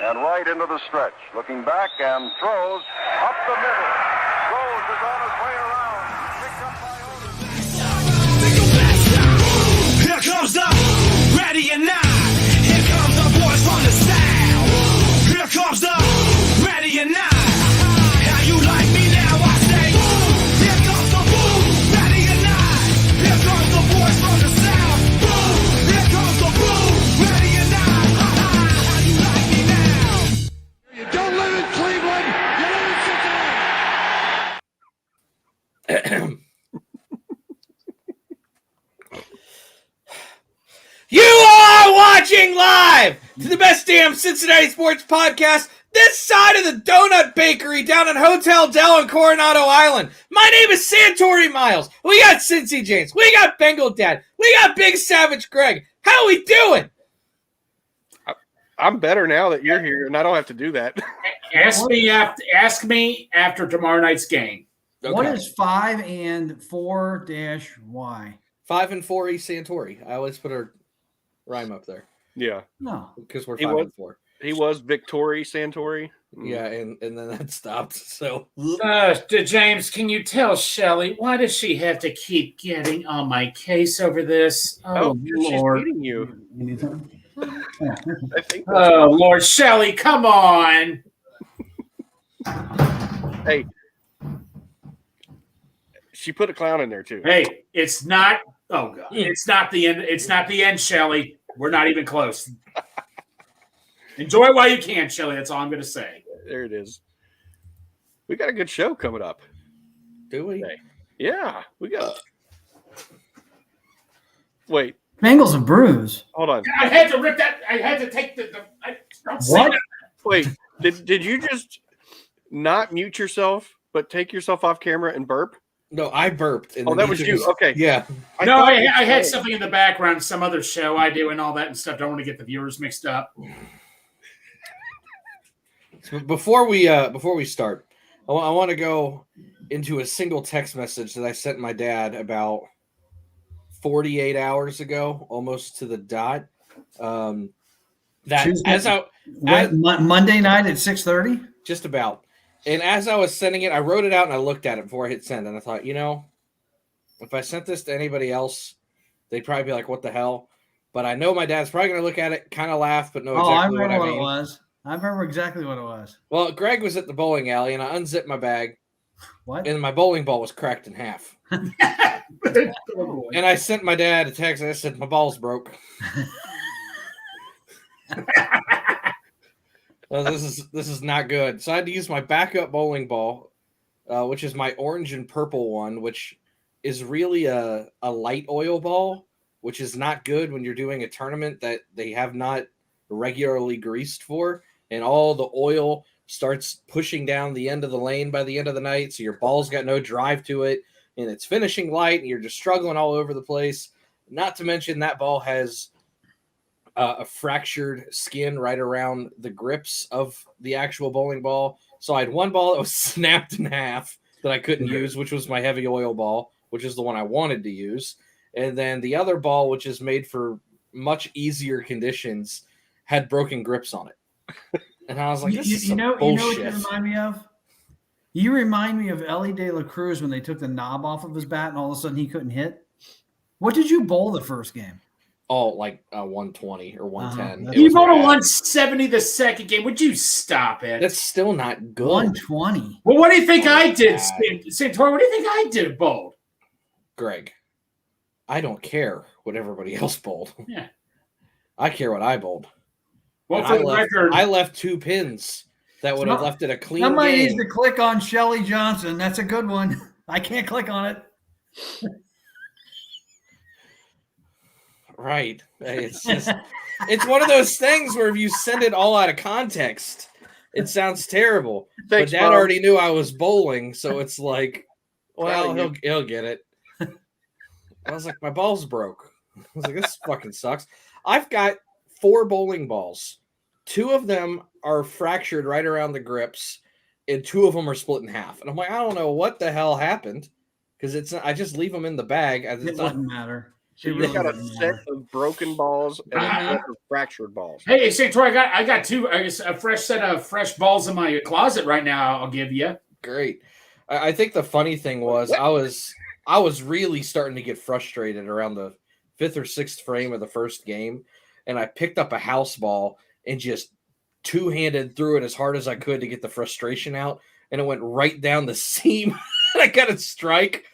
and right into the stretch. Looking back and throws up the middle. Rose is on his way around. Picked up by Otis. Here comes the ready or not. Here comes the boys from the south. Here comes the ready or not. How you like me now? I say, here comes the boom, ready or not. Here comes the boys from the south. Boom, here comes the boom, ready or not. How you like me now? You don't live in Cleveland, you live in Cincinnati. You are watching live to the best damn Cincinnati sports podcast this side of the Donut Bakery down in Hotel Del on Coronado Island. My name is Santori Miles. We got Cincy James. We got Bengal Dad. We got Big Savage Greg. How we doing? I'm better now that you're here, and I don't have to do that. Ask me after tomorrow night's game. Okay. What is 5 and 4-Y? 5 and 4 E Santori. I always put a rhyme up there Yeah, No. because we're He 5 was- and 4. he was Victori Santori. Yeah, and then that stopped. So James, can you tell Shelly why does she have to keep getting on my case over this? Oh, she's Lord. beating you. Anything? I think. Oh, Lord. Shelly, come on. Hey, she put a clown in there too. Hey, it's not. Oh, God. It's not the end. It's not the end, Shelly. We're not even close. Enjoy it while you can, Shelly. That's all I'm going to say. There it is. We got a good show coming up. do we? Hey. Yeah, we got. Wait, Bengals and Brews. hold on. I had to rip that. I had to take the don't say What? that. Wait, did you just not mute yourself, but take yourself off camera and burp? No, I burped. And Oh, then that he was took you. his- Okay. Yeah. No, thought I you had said- something in the background, some other show I do and all that and stuff. Don't want to get the viewers mixed up. So before we start, I want to go into a single text message that I sent my dad about 48 hours ago, almost to the dot. That Tuesday- as I Monday night at 6:30. just about, and as I was sending it, I wrote it out and I looked at it before I hit send, and I thought, if I sent this to anybody else, they'd probably be like, "What the hell?" But I know my dad's probably going to look at it, kind of laugh, but know Oh, I exactly remember what I what mean. it was. I remember exactly what it was. Well, Greg was at the bowling alley, and I unzipped my bag, What? and my bowling ball was cracked in half. And I sent my dad a text. And I said, "My ball's broke." Well, this is not good. So I had to use my backup bowling ball, which is my orange and purple one, which is really a light oil ball, which is not good when you're doing a tournament that they have not regularly greased for, and all the oil starts pushing down the end of the lane by the end of the night, so your ball's got no drive to it, and it's finishing light, and you're just struggling all over the place. Not to mention that ball has a fractured skin right around the grips of the actual bowling ball. So I had one ball that was snapped in half that I couldn't use, which was my heavy oil ball, which is the one I wanted to use. And then the other ball, which is made for much easier conditions, had broken grips on it. And I was like, this is some you know bullshit. what you remind me of? You remind me of Ellie De La Cruz when they took the knob off of his bat and all of a sudden he couldn't hit. What did you bowl the first game? Oh, like 120 or 110. It You was voted bad. 170 the second game. Would you stop it? That's still not good. 120. Well, what do you think I did, bad. Santori? What do you think I did, Bold? Greg, I don't care what everybody else bowled. Yeah. I care what I bowled. Well, And for the record, I left 2 pins that would have left it a clean Somebody game. needs to click on Shelly Johnson. That's a good one. I can't click on it. Right. It's just it's one of those things where if you send it all out of context, it sounds terrible. Thanks, but Dad Bob. already knew I was bowling, so it's like, well, Well, he'll get it. I was like, my ball's broke. I was like, this fucking sucks. I've got 4 bowling balls. 2 of them are fractured right around the grips, and 2 of them are split in half. And I'm like, I don't know what the hell happened because I just leave them in the bag. It It's not, wouldn't matter. So you really got a doesn't set matter. of broken balls and a set of fractured balls. Hey, Santor, I got a fresh set of fresh balls in my closet right now. I'll give you. Great. I think the funny thing was I was really starting to get frustrated around the 5th or 6th frame of the first game, and I picked up a house ball and just two-handed threw it as hard as I could to get the frustration out, and it went right down the seam. And I got a strike,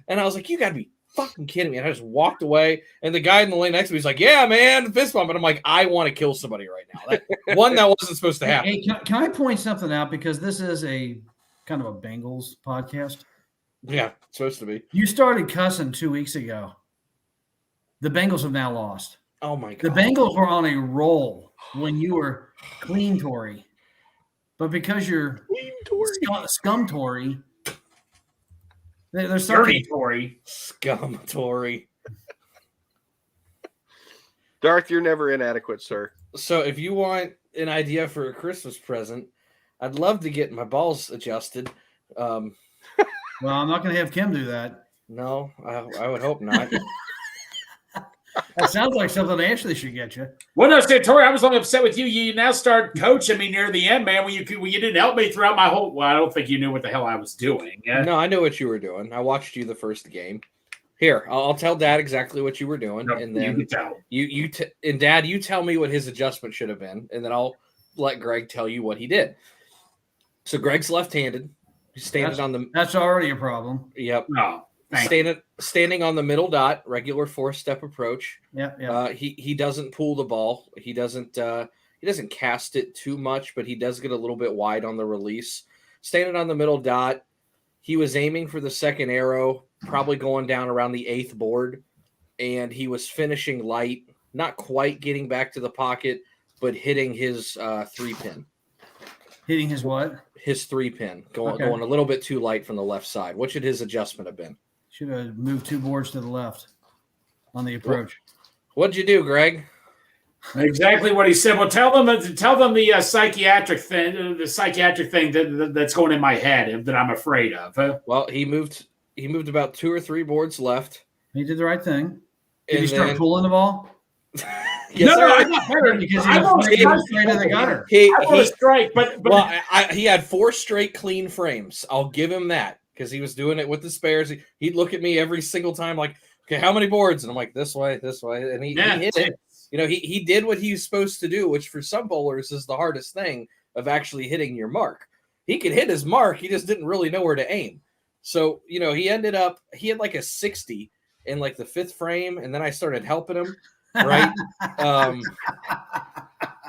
and I was like, "You got to be fucking kidding me!" And I just walked away, and the guy in the lane next to me was like, "Yeah, man, fist bump." And I'm like, "I want to kill somebody right now." That wasn't supposed to happen. Hey, can I point something out, because this is a kind of a Bengals podcast? Yeah, it's supposed to be. You started cussing 2 weeks ago. The Bengals have now lost. Oh my The god. Bengals were on a roll when you were clean Tory, but because you're scum Tory, they're starting. Dirty Tory. Scum Tory. Darth, you're never inadequate, sir. So if you want an idea for a Christmas present, I'd love to get my balls adjusted. Well, I'm not going to have Kim do that. No, I would hope not. That sounds like something Ashley should get you. Well, no, Santori, I was only upset with you. You now start coaching me near the end, man. When you didn't help me throughout my whole. Well, I don't think you knew what the hell I was doing. No, I know what you were doing. I watched you the first game. Here, I'll tell Dad exactly what you were doing, No, and then you can tell. and Dad, you tell me what his adjustment should have been, and then I'll let Greg tell you what he did. So Greg's left-handed. He's standing on the. That's already a problem. Yep. No, thank you. Standing on the middle dot, regular 4-step approach. Yeah. He doesn't pull the ball. He doesn't cast it too much, but he does get a little bit wide on the release. Standing on the middle dot, he was aiming for the second arrow, probably going down around the 8th board, and he was finishing light, not quite getting back to the pocket, but hitting his 3-pin. Hitting his what? His 3-pin, going a little bit too light from the left side. What should his adjustment have been? Should have moved 2 boards to the left on the approach. What'd you do, Greg? Exactly what he said. Well, tell them the psychiatric thing that's going in my head that I'm afraid of. Well, he moved about 2 or 3 boards left. He did the right thing. Did he And start then- pulling the ball? Yes, no, sir. I got hurt Because I won't he was afraid of the gutter. I want to strike, but Well, he had 4 straight clean frames. I'll give him that because he was doing it with the spares. He'd look at me every single time like, okay, how many boards? And I'm like, this way. And he hit it. You know, he did what he was supposed to do, which for some bowlers is the hardest thing of actually hitting your mark. He could hit his mark. He just didn't really know where to aim. So, you know, he had like a 60 in like the 5th frame. And then I started helping him. Right.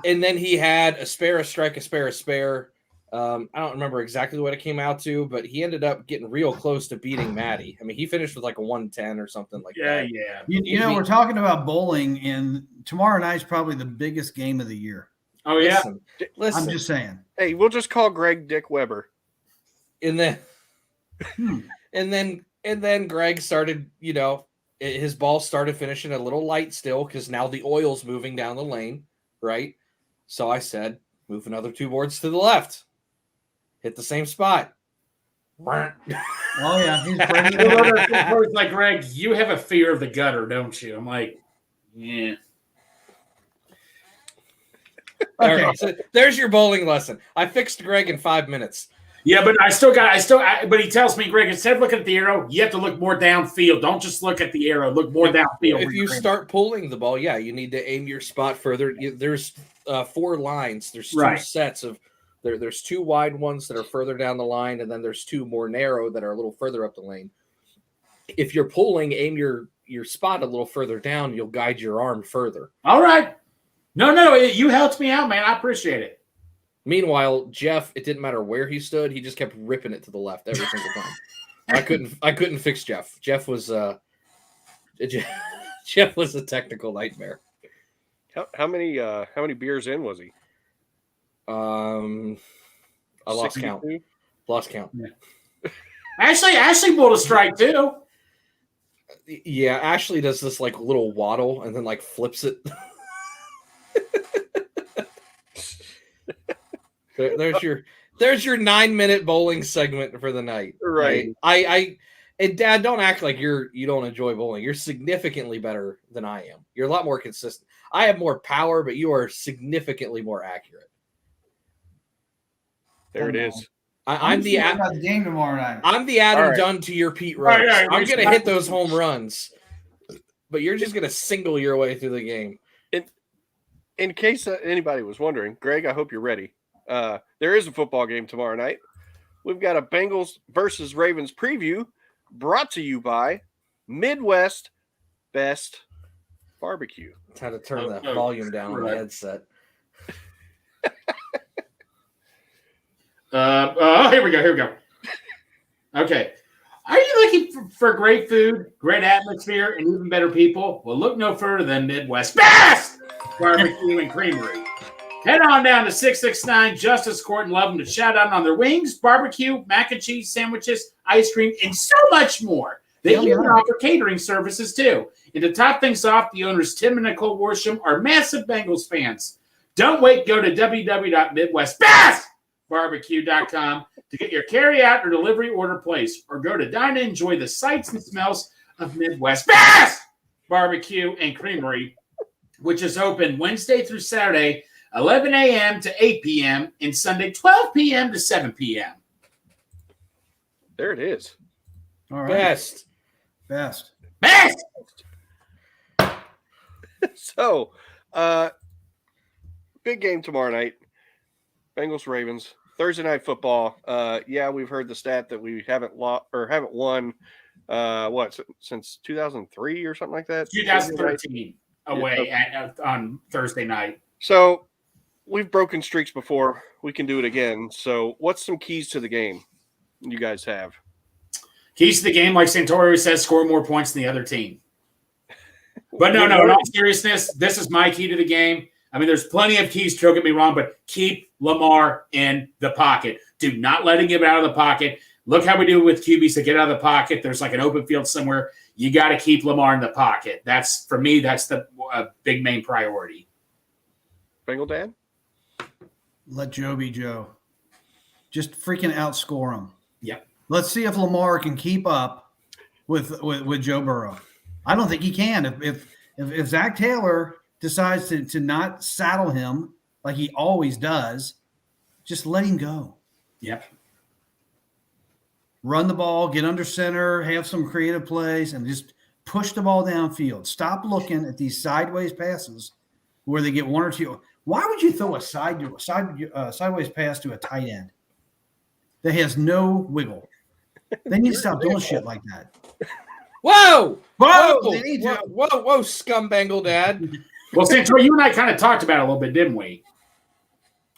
And then he had a spare, a strike, a spare. I don't remember exactly what it came out to, but he ended up getting real close to beating Maddie. I mean, he finished with like a 110 or something like that. Yeah. You know, we're talking about bowling, and tomorrow night's probably the biggest game of the year. Oh yeah. Listen. I'm just saying. Hey, we'll just call Greg Dick Weber. And then, and then Greg started, you know, his ball started finishing a little light still because now the oil's moving down the lane, right? So I said, move another 2 boards to the left. Hit the same spot. Oh, yeah. He's It's like, Greg, you have a fear of the gutter, don't you? I'm like, yeah. Okay, so there's your bowling lesson. I fixed Greg in 5 minutes. Yeah, but but he tells me, Greg, instead of looking at the arrow, you have to look more downfield. Don't just look at the arrow. Look more downfield. If you start pulling the ball, yeah, you need to aim your spot further. There's 4 lines. There's 2 sets of there's 2 wide ones that are further down the line, and then there's 2 more narrow that are a little further up the lane. If you're pulling, aim your spot a little further down. You'll guide your arm further. All right. No, you helped me out, man. I appreciate it. Meanwhile, Jeff, it didn't matter where he stood. He just kept ripping it to the left every single time. I couldn't fix Jeff. Jeff was a technical nightmare. How many beers in was he? I lost count. 62? Lost count. Yeah. Ashley pulled a strike too. Yeah, Ashley does this like little waddle and then like flips it. There's your 9-minute bowling segment for the night. Right. I And Dad, don't act like you don't enjoy bowling. You're significantly better than I am. You're a lot more consistent. I have more power, but you are significantly more accurate. There it is. I'm the about the game tomorrow night. I'm the Adam right. Dunn to your Pete Rose. Right, I'm gonna hit those home runs, but you're just gonna single your way through the game. In case anybody was wondering, Greg, I hope you're ready. There is a football game tomorrow night. We've got a Bengals versus Ravens preview brought to you by Midwest Best Barbecue. It's how to turn the volume down on the headset. Here we go. Okay. Are you looking for great food, great atmosphere, and even better people? Well, look no further than Midwest Best Barbecue and Creamery. Head on down to 669 Justice Court and love them to shout out on their wings, barbecue, mac and cheese, sandwiches, ice cream, and so much more. They even offer catering services too. And to top things off, the owners Tim and Nicole Worsham are massive Bengals fans. Don't wait. Go to www.midwestbestbarbecue.com to get your carry-out or delivery order placed, or go to dine and enjoy the sights and smells of Midwest Best Barbecue and Creamery, which is open Wednesday through Saturday, 11 a.m. to 8 p.m., and Sunday, 12 p.m. to 7 p.m. There it is. All right. Best. So, big game tomorrow night. Bengals Ravens. Thursday night football. Yeah, we've heard the stat that we haven't won since 2003 or something like that. 2013 away on Thursday night. So we've broken streaks before. We can do it again. So what's some keys to the game you guys have? Keys to the game, like Santori says, score more points than the other team. But no, in all seriousness, this is my key to the game. I mean, there's plenty of keys, don't get me wrong, but keep Lamar in the pocket. Do not let him get out of the pocket. Look how we do with QBs that get out of the pocket. There's like an open field somewhere. You got to keep Lamar in the pocket. That's, for me, that's the big main priority. Bengal Dad? Let Joe be Joe. Just freaking outscore him. Yep. Let's see if Lamar can keep up with Joe Burrow. I don't think he can. If Zach Taylor decides to not saddle him like he always does, just let him go. Yep. Run the ball, get under center, have some creative plays, and just push the ball downfield. Stop looking at these sideways passes where they get one or two. Why would you throw a sideways pass to a tight end that has no wiggle? They need to stop doing shit like that. Whoa, scumbangle Dad. Well, Santori, you and I kind of talked about it a little bit, didn't we?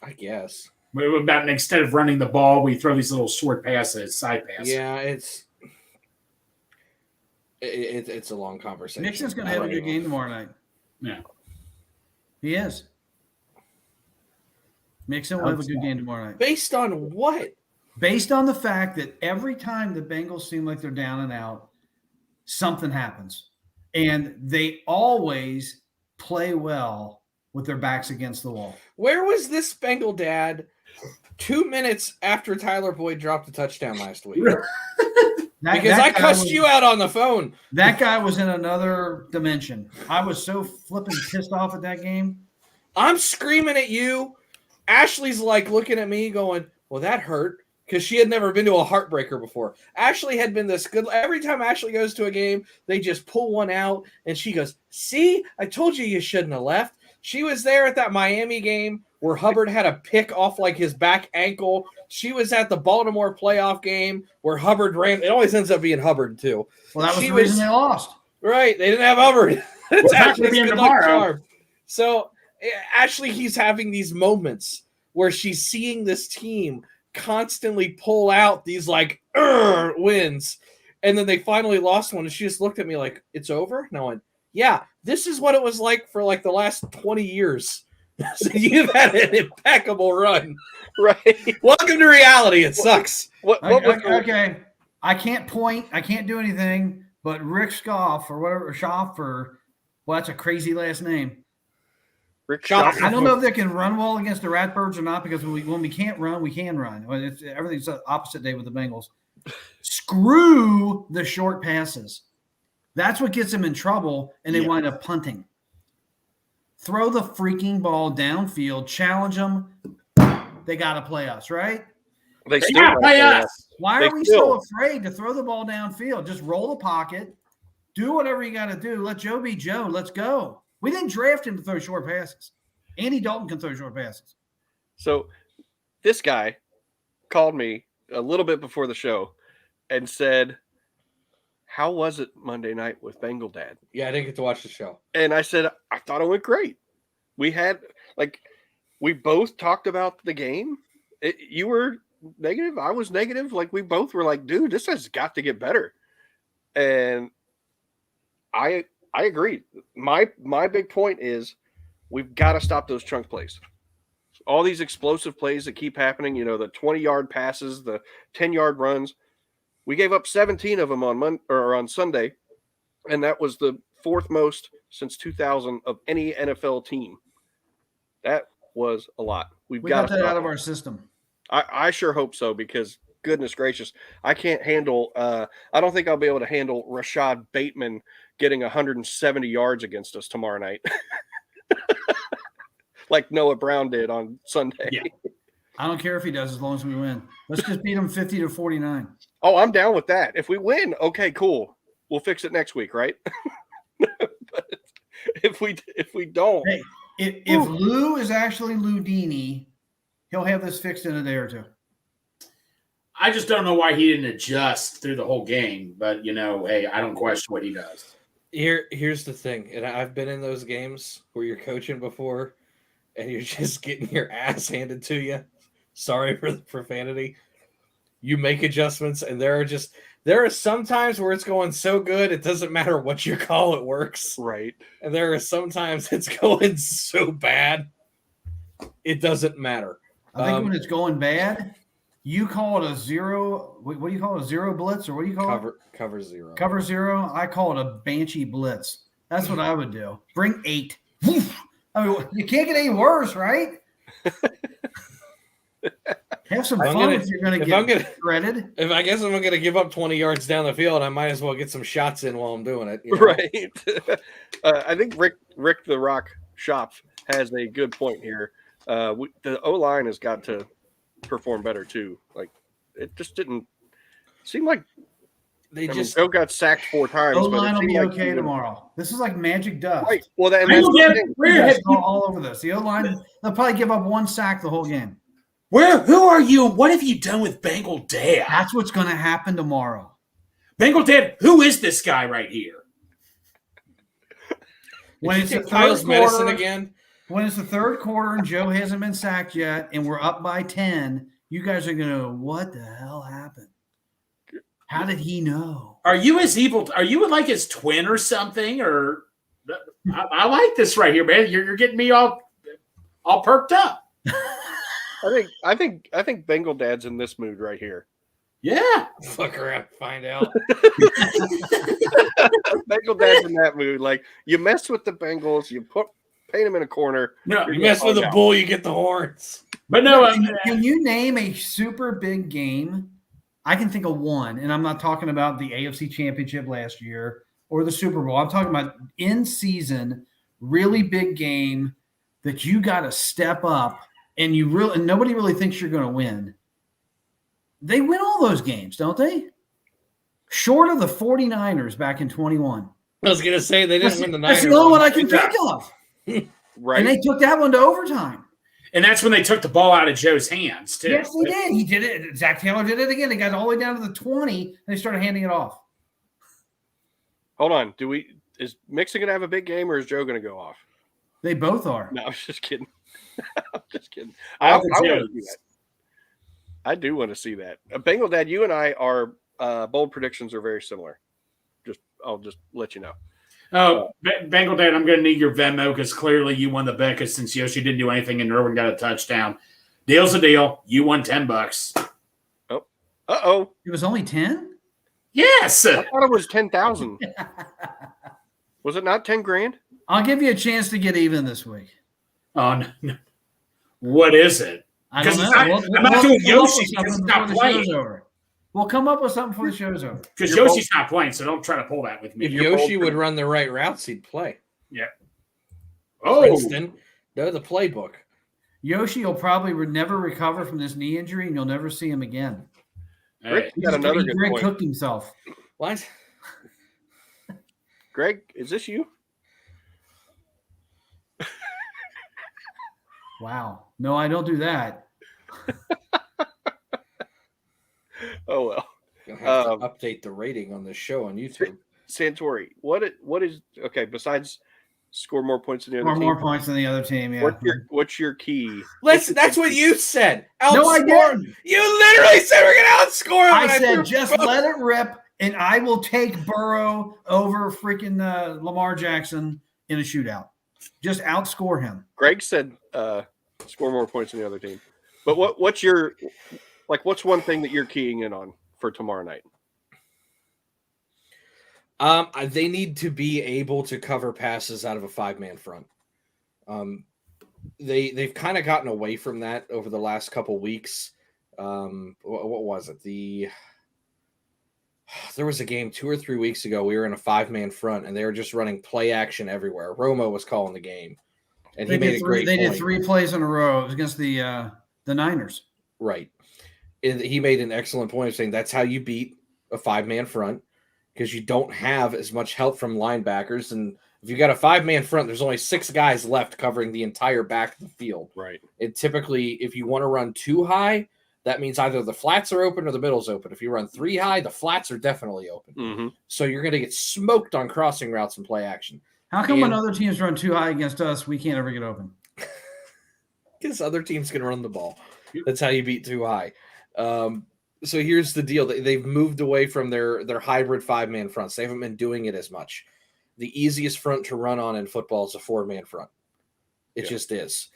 I guess. About instead of running the ball, we throw these little short passes, side passes. Yeah, it's a long conversation. Nixon's going to have a good game tomorrow night. Yeah. He is. Mixon will have a good game tomorrow night. Based on what? Based on the fact that every time the Bengals seem like they're down and out, something happens. And they always play well with their backs against the wall. Where was this Bengal Dad 2 minutes after Tyler Boyd dropped a touchdown last week? Because I cussed you out on the phone. That guy was in another dimension. I was so flipping pissed off at that game. I'm screaming at you. Ashley's like looking at me going, well, that hurt. Because she had never been to a heartbreaker before. Ashley had been this good. Every time Ashley goes to a game, they just pull one out. And she goes, see, I told you shouldn't have left. She was there at that Miami game where Hubbard had a pick off like his back ankle. She was at the Baltimore playoff game where Hubbard ran. It always ends up being Hubbard, too. Well, that was the reason they lost. Right. They didn't have Hubbard. That's Ashley's good luck tomorrow. charm. So, Ashley, he's having these moments where she's seeing this team constantly pull out these like wins, and then they finally lost one, and she just looked at me like, it's over? And I went, yeah, this is what it was like for like the last 20 years. So you've had an impeccable run. Right. Welcome to reality. It sucks. Okay. I can't point. I can't do anything. But Rick Schaff or whatever, well, that's a crazy last name. Rick Schaff. I don't know if they can run well against the Ratbirds or not, because when we can't run, we can run. Everything's the opposite day with the Bengals. Screw the short passes. That's what gets them in trouble, and they wind up punting. Throw the freaking ball downfield. Challenge them. They got to play us, right? They still play us. Why are we so afraid to throw the ball downfield? Just roll the pocket. Do whatever you got to do. Let Joe be Joe. Let's go. We didn't draft him to throw short passes. Andy Dalton can throw short passes. So this guy called me a little bit before the show and said, how was it Monday night with Bengal Dad? Yeah, I didn't get to watch the show. And I said, I thought it went great. We had, we both talked about the game. You were negative. I was negative. We both were like, dude, this has got to get better. And I agree. My big point is we've got to stop those chunk plays. All these explosive plays that keep happening, the 20-yard passes, the 10-yard runs. We gave up 17 of them on Sunday, and that was the fourth most since 2000 of any NFL team. That was a lot. We got that out of our system. I sure hope so, because goodness gracious, I can't handle I don't think I'll be able to handle Rashad Bateman getting 170 yards against us tomorrow night. Like Noah Brown did on Sunday. Yeah. I don't care if he does as long as we win. Let's just beat him 50-49. Oh, I'm down with that. If we win, okay, cool. We'll fix it next week, right? But if we don't, hey, if Lou is actually Ludini, he'll have this fixed in a day or two. I just don't know why he didn't adjust through the whole game. But hey, I don't question what he does. Here's the thing, and I've been in those games where you're coaching before, and you're just getting your ass handed to you. Sorry for the profanity. You make adjustments, and there are some times where it's going so good it doesn't matter what you call, it works. Right. And there are some times it's going so bad it doesn't matter. I think when it's going bad, you call it a zero. What do you call it? A zero blitz, or what do you call it? Cover zero. Cover zero. I call it a banshee blitz. That's what I would do. Bring 8. I mean, you can't get any worse, right? Have some fun if you're going to get shredded. If I guess I'm going to give up 20 yards down the field, I might as well get some shots in while I'm doing it. Right. I think Rick the Rock Shop has a good point here. The O-line has got to perform better too. It just didn't seem like Joe got sacked 4 times. O-line will be okay tomorrow. This is like magic dust. Right. Well, all over this. The O-line, they'll probably give up 1 sack the whole game. Who are you? What have you done with Bengal Dad? That's what's going to happen tomorrow. Bengal Dad, who is this guy right here? When it's the Kyle's third medicine quarter, again. When it's the third quarter and Joe hasn't been sacked yet, and we're up by 10, you guys are going to, what the hell happened? How did he know? Are you his evil? Are you like his twin or something? Or I like this right here, man. You're getting me all perked up. I think Bengal Dad's in this mood right here. Yeah. Fuck around, find out. Bengal Dad's in that mood. You mess with the Bengals, you paint them in a corner. No, you mess with a bull, you get the horns. But no, can you name a super big game? I can think of one, and I'm not talking about the AFC Championship last year or the Super Bowl. I'm talking about in-season, really big game that you got to step up, and nobody really thinks you're going to win. They win all those games, don't they? Short of the 49ers back in 21. I was going to say they didn't win the Niners. That's the only one I can think of. Right. And they took that one to overtime. And that's when they took the ball out of Joe's hands, too. Yes, they did. He did it. Zach Taylor did it again. They got all the way down to the 20, and they started handing it off. Hold on. Is Mixon going to have a big game, or is Joe going to go off? They both are. No, I was just kidding. I'm just kidding. I want to see that. I do want to see that. Bengal Dad, you and I are bold predictions are very similar. I'll just let you know. Oh, Bengal Dad, I'm going to need your Venmo because clearly you won the bet because since Yoshi didn't do anything and Irwin got a touchdown. Deal's a deal. You won $10. Oh. Uh-oh. It was only 10? Yes. I thought it was 10,000. Was it not 10 grand? I'll give you a chance to get even this week. Oh, no. What is it? I don't know. I'm not doing Yoshi because it's not playing. We'll come up with something for the show's over. Because Yoshi's not playing, so don't try to pull that with me. If Yoshi would run the right routes, he'd play. Yeah. Oh, Princeton, know the playbook. Yoshi will probably never recover from this knee injury, and you'll never see him again. Greg got another good Greg point. cooked himself. What? Greg, is this you? Wow. No, I don't do that. Oh well. You'll have to update the rating on this show on YouTube. Santori, what is okay? Besides score more points than the other Or team. more points than the other team. Yeah. What's your key? That's what you said. No, I Outscore. didn't. You literally said we're gonna outscore him. I said just let it rip, and I will take Burrow over freaking Lamar Jackson in a shootout. Just outscore him. Greg said score more points than the other team. But what's one thing that you're keying in on for tomorrow night? They need to be able to cover passes out of a 5-man front. They've kind of gotten away from that over the last couple weeks. What was it? There was a game 2 or 3 weeks ago. We were in a 5-man front, and they were just running play action everywhere. Romo was calling the game, and he made a great point. They did 3 plays in a row. It was against the Niners. Right. And he made an excellent point of saying that's how you beat a 5-man front, because you don't have as much help from linebackers. And if you got a 5-man front, there's only 6 guys left covering the entire back of the field. Right. And typically, if you want to run too high, that means either the flats are open or the middle's open. If you run 3 high, the flats are definitely open. Mm-hmm. So you're going to get smoked on crossing routes and play action. How come when other teams run too high against us, we can't ever get open? Because other teams can run the ball. That's how you beat too high. So here's the deal. They've moved away from their hybrid 5-man fronts. They haven't been doing it as much. The easiest front to run on in football is a 4-man front. It just is.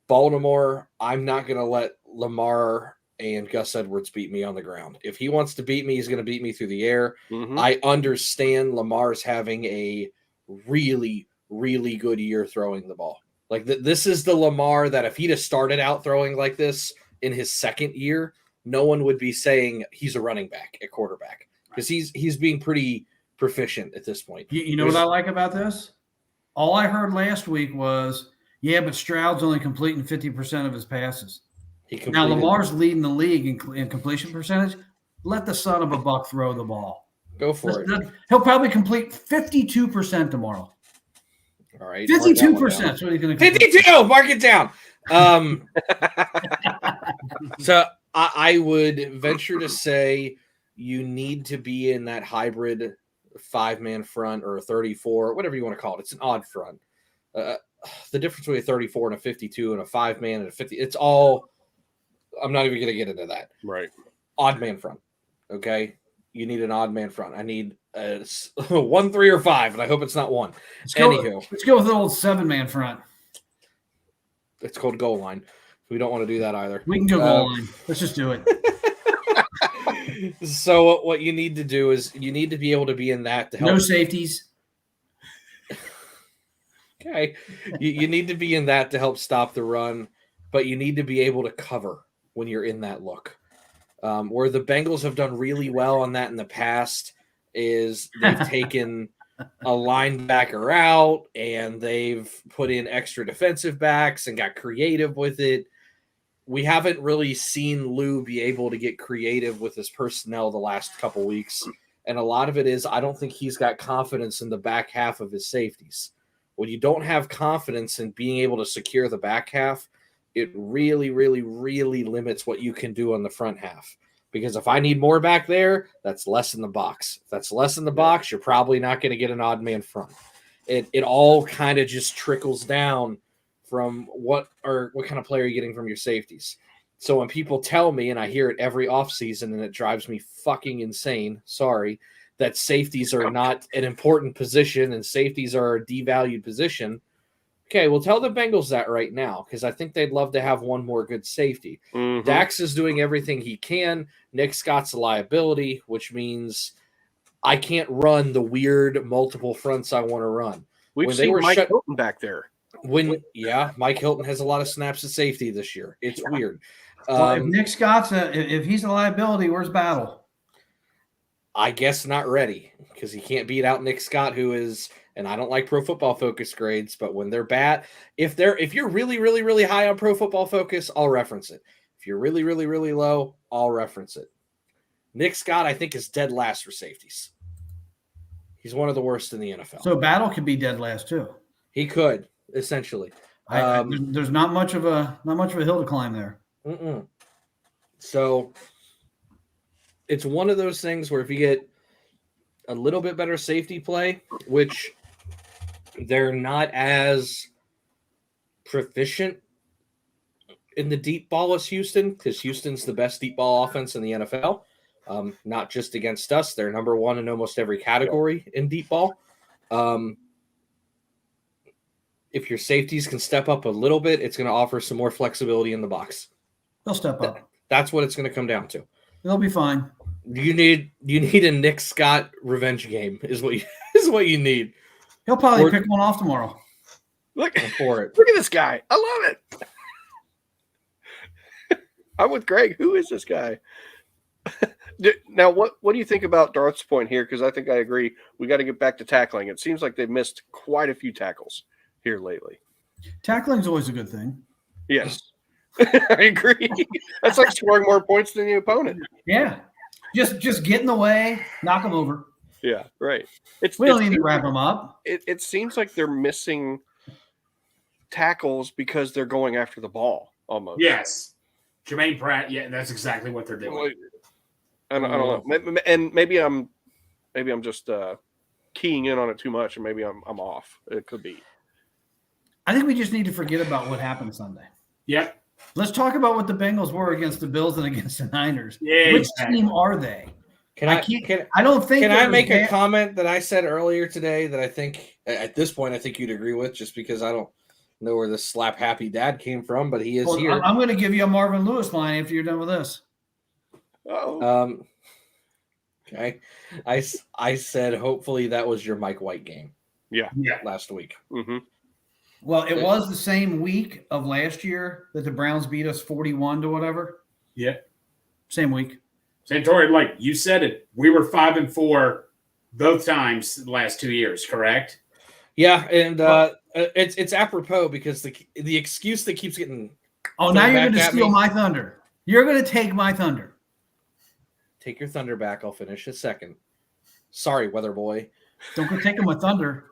Baltimore, I'm not going to let Lamar and Gus Edwards beat me on the ground. If he wants to beat me, he's going to beat me through the air. Mm-hmm. I understand Lamar's having a really, really good year throwing the ball. Like this is the Lamar that if he'd have started out throwing like this in his second year, no one would be saying he's a running back at quarterback, because he's being pretty proficient at this point. You know what I like about this? All I heard last week was, yeah, but Stroud's only completing 50% of his passes. Now Lamar's leading the league in completion percentage. Let the son of a buck throw the ball. Go for it. He'll probably complete 52% tomorrow. All right. 52%. That's what he's going to 52. Mark it down. So I would venture to say you need to be in that hybrid 5-man front or a 34, whatever you want to call it. It's an odd front. The difference between a 34 and a 52 and a 5-man and a 50, it's all, I'm not even going to get into that. Right. Odd man front. Okay. You need an odd man front. I need a 1, 3, or 5, and I hope it's not 1. Let's go with the old 7-man front. It's called goal line. We don't want to do that either. We can go goal line. Let's just do it. So what you need to do is you need to be able to be in that to help. No safeties. Okay. You need to be in that to help stop the run, but you need to be able to cover when you're in that look. Where the Bengals have done really well on that in the past is they've taken a linebacker out and they've put in extra defensive backs and got creative with it. We haven't really seen Lou be able to get creative with his personnel the last couple weeks. And a lot of it is I don't think he's got confidence in the back half of his safeties. When you don't have confidence in being able to secure the back half, it really, really, really limits what you can do on the front half. Because if I need more back there, that's less in the box. If that's less in the box, you're probably not going to get an odd man front. It all kind of just trickles down from what kind of player you're getting from your safeties. So when people tell me, and I hear it every offseason, and it drives me fucking insane, sorry, that safeties are not an important position and safeties are a devalued position. Okay, well, tell the Bengals that right now, because I think they'd love to have one more good safety. Mm-hmm. Dax is doing everything he can. Nick Scott's a liability, which means I can't run the weird multiple fronts I want to run. We've seen Mike Hilton back there. Mike Hilton has a lot of snaps at safety this year. It's weird. Well, if Nick Scott's if he's a liability, where's Battle? I guess not ready because he can't beat out Nick Scott, who is, and I don't like Pro Football Focus grades, but when they're bad, if you're really, really, really high on Pro Football Focus, I'll reference it. If you're really, really, really low, I'll reference it. Nick Scott, I think, is dead last for safeties. He's one of the worst in the NFL. So Battle could be dead last too. He could, essentially. There's not much of a hill to climb there. So it's one of those things where if you get a little bit better safety play, which they're not as proficient in the deep ball as Houston, because Houston's the best deep ball offense in the NFL. Not just against us. They're number one in almost every category in deep ball. If your safeties can step up a little bit, it's going to offer some more flexibility in the box. They'll step up. That's what it's going to come down to. They'll be fine. You need a Nick Scott revenge game is what you need. He'll probably pick one off tomorrow. Look for it. Look at this guy. I love it. I'm with Greg. Who is this guy? Now, what do you think about Darth's point here? Because I think I agree. We got to get back to tackling. It seems like they've missed quite a few tackles here lately. Tackling's always a good thing. Yes. I agree. That's like scoring more points than the opponent. Yeah. Just get in the way, knock them over. Yeah, right. We don't need to wrap them up. It seems like they're missing tackles because they're going after the ball almost. Yes. Jermaine Pratt, yeah, that's exactly what they're doing. I don't know. And maybe I'm just keying in on it too much, and maybe I'm off. It could be. I think we just need to forget about what happened Sunday. Yep. Let's talk about what the Bengals were against the Bills and against the Niners. Yeah, Which team are they? Can I make a comment that I said earlier today that I think at this point I think you'd agree with, just because I don't know where this slap happy dad came from, but he is here. I'm going to give you a Marvin Lewis line after you're done with this. Oh. Okay. I said hopefully that was your Mike White game. Yeah. Last week. Mm-hmm. Well, it was the same week of last year that the Browns beat us 41 to whatever. Yeah. Same week. Santori, like you said it, we were 5-4 both times the last 2 years, correct? Yeah, and it's apropos because the excuse that keeps getting now you're going to steal my thunder. You're going to take my thunder. Take your thunder back. I'll finish a second. Sorry, weather boy. Don't go taking my thunder.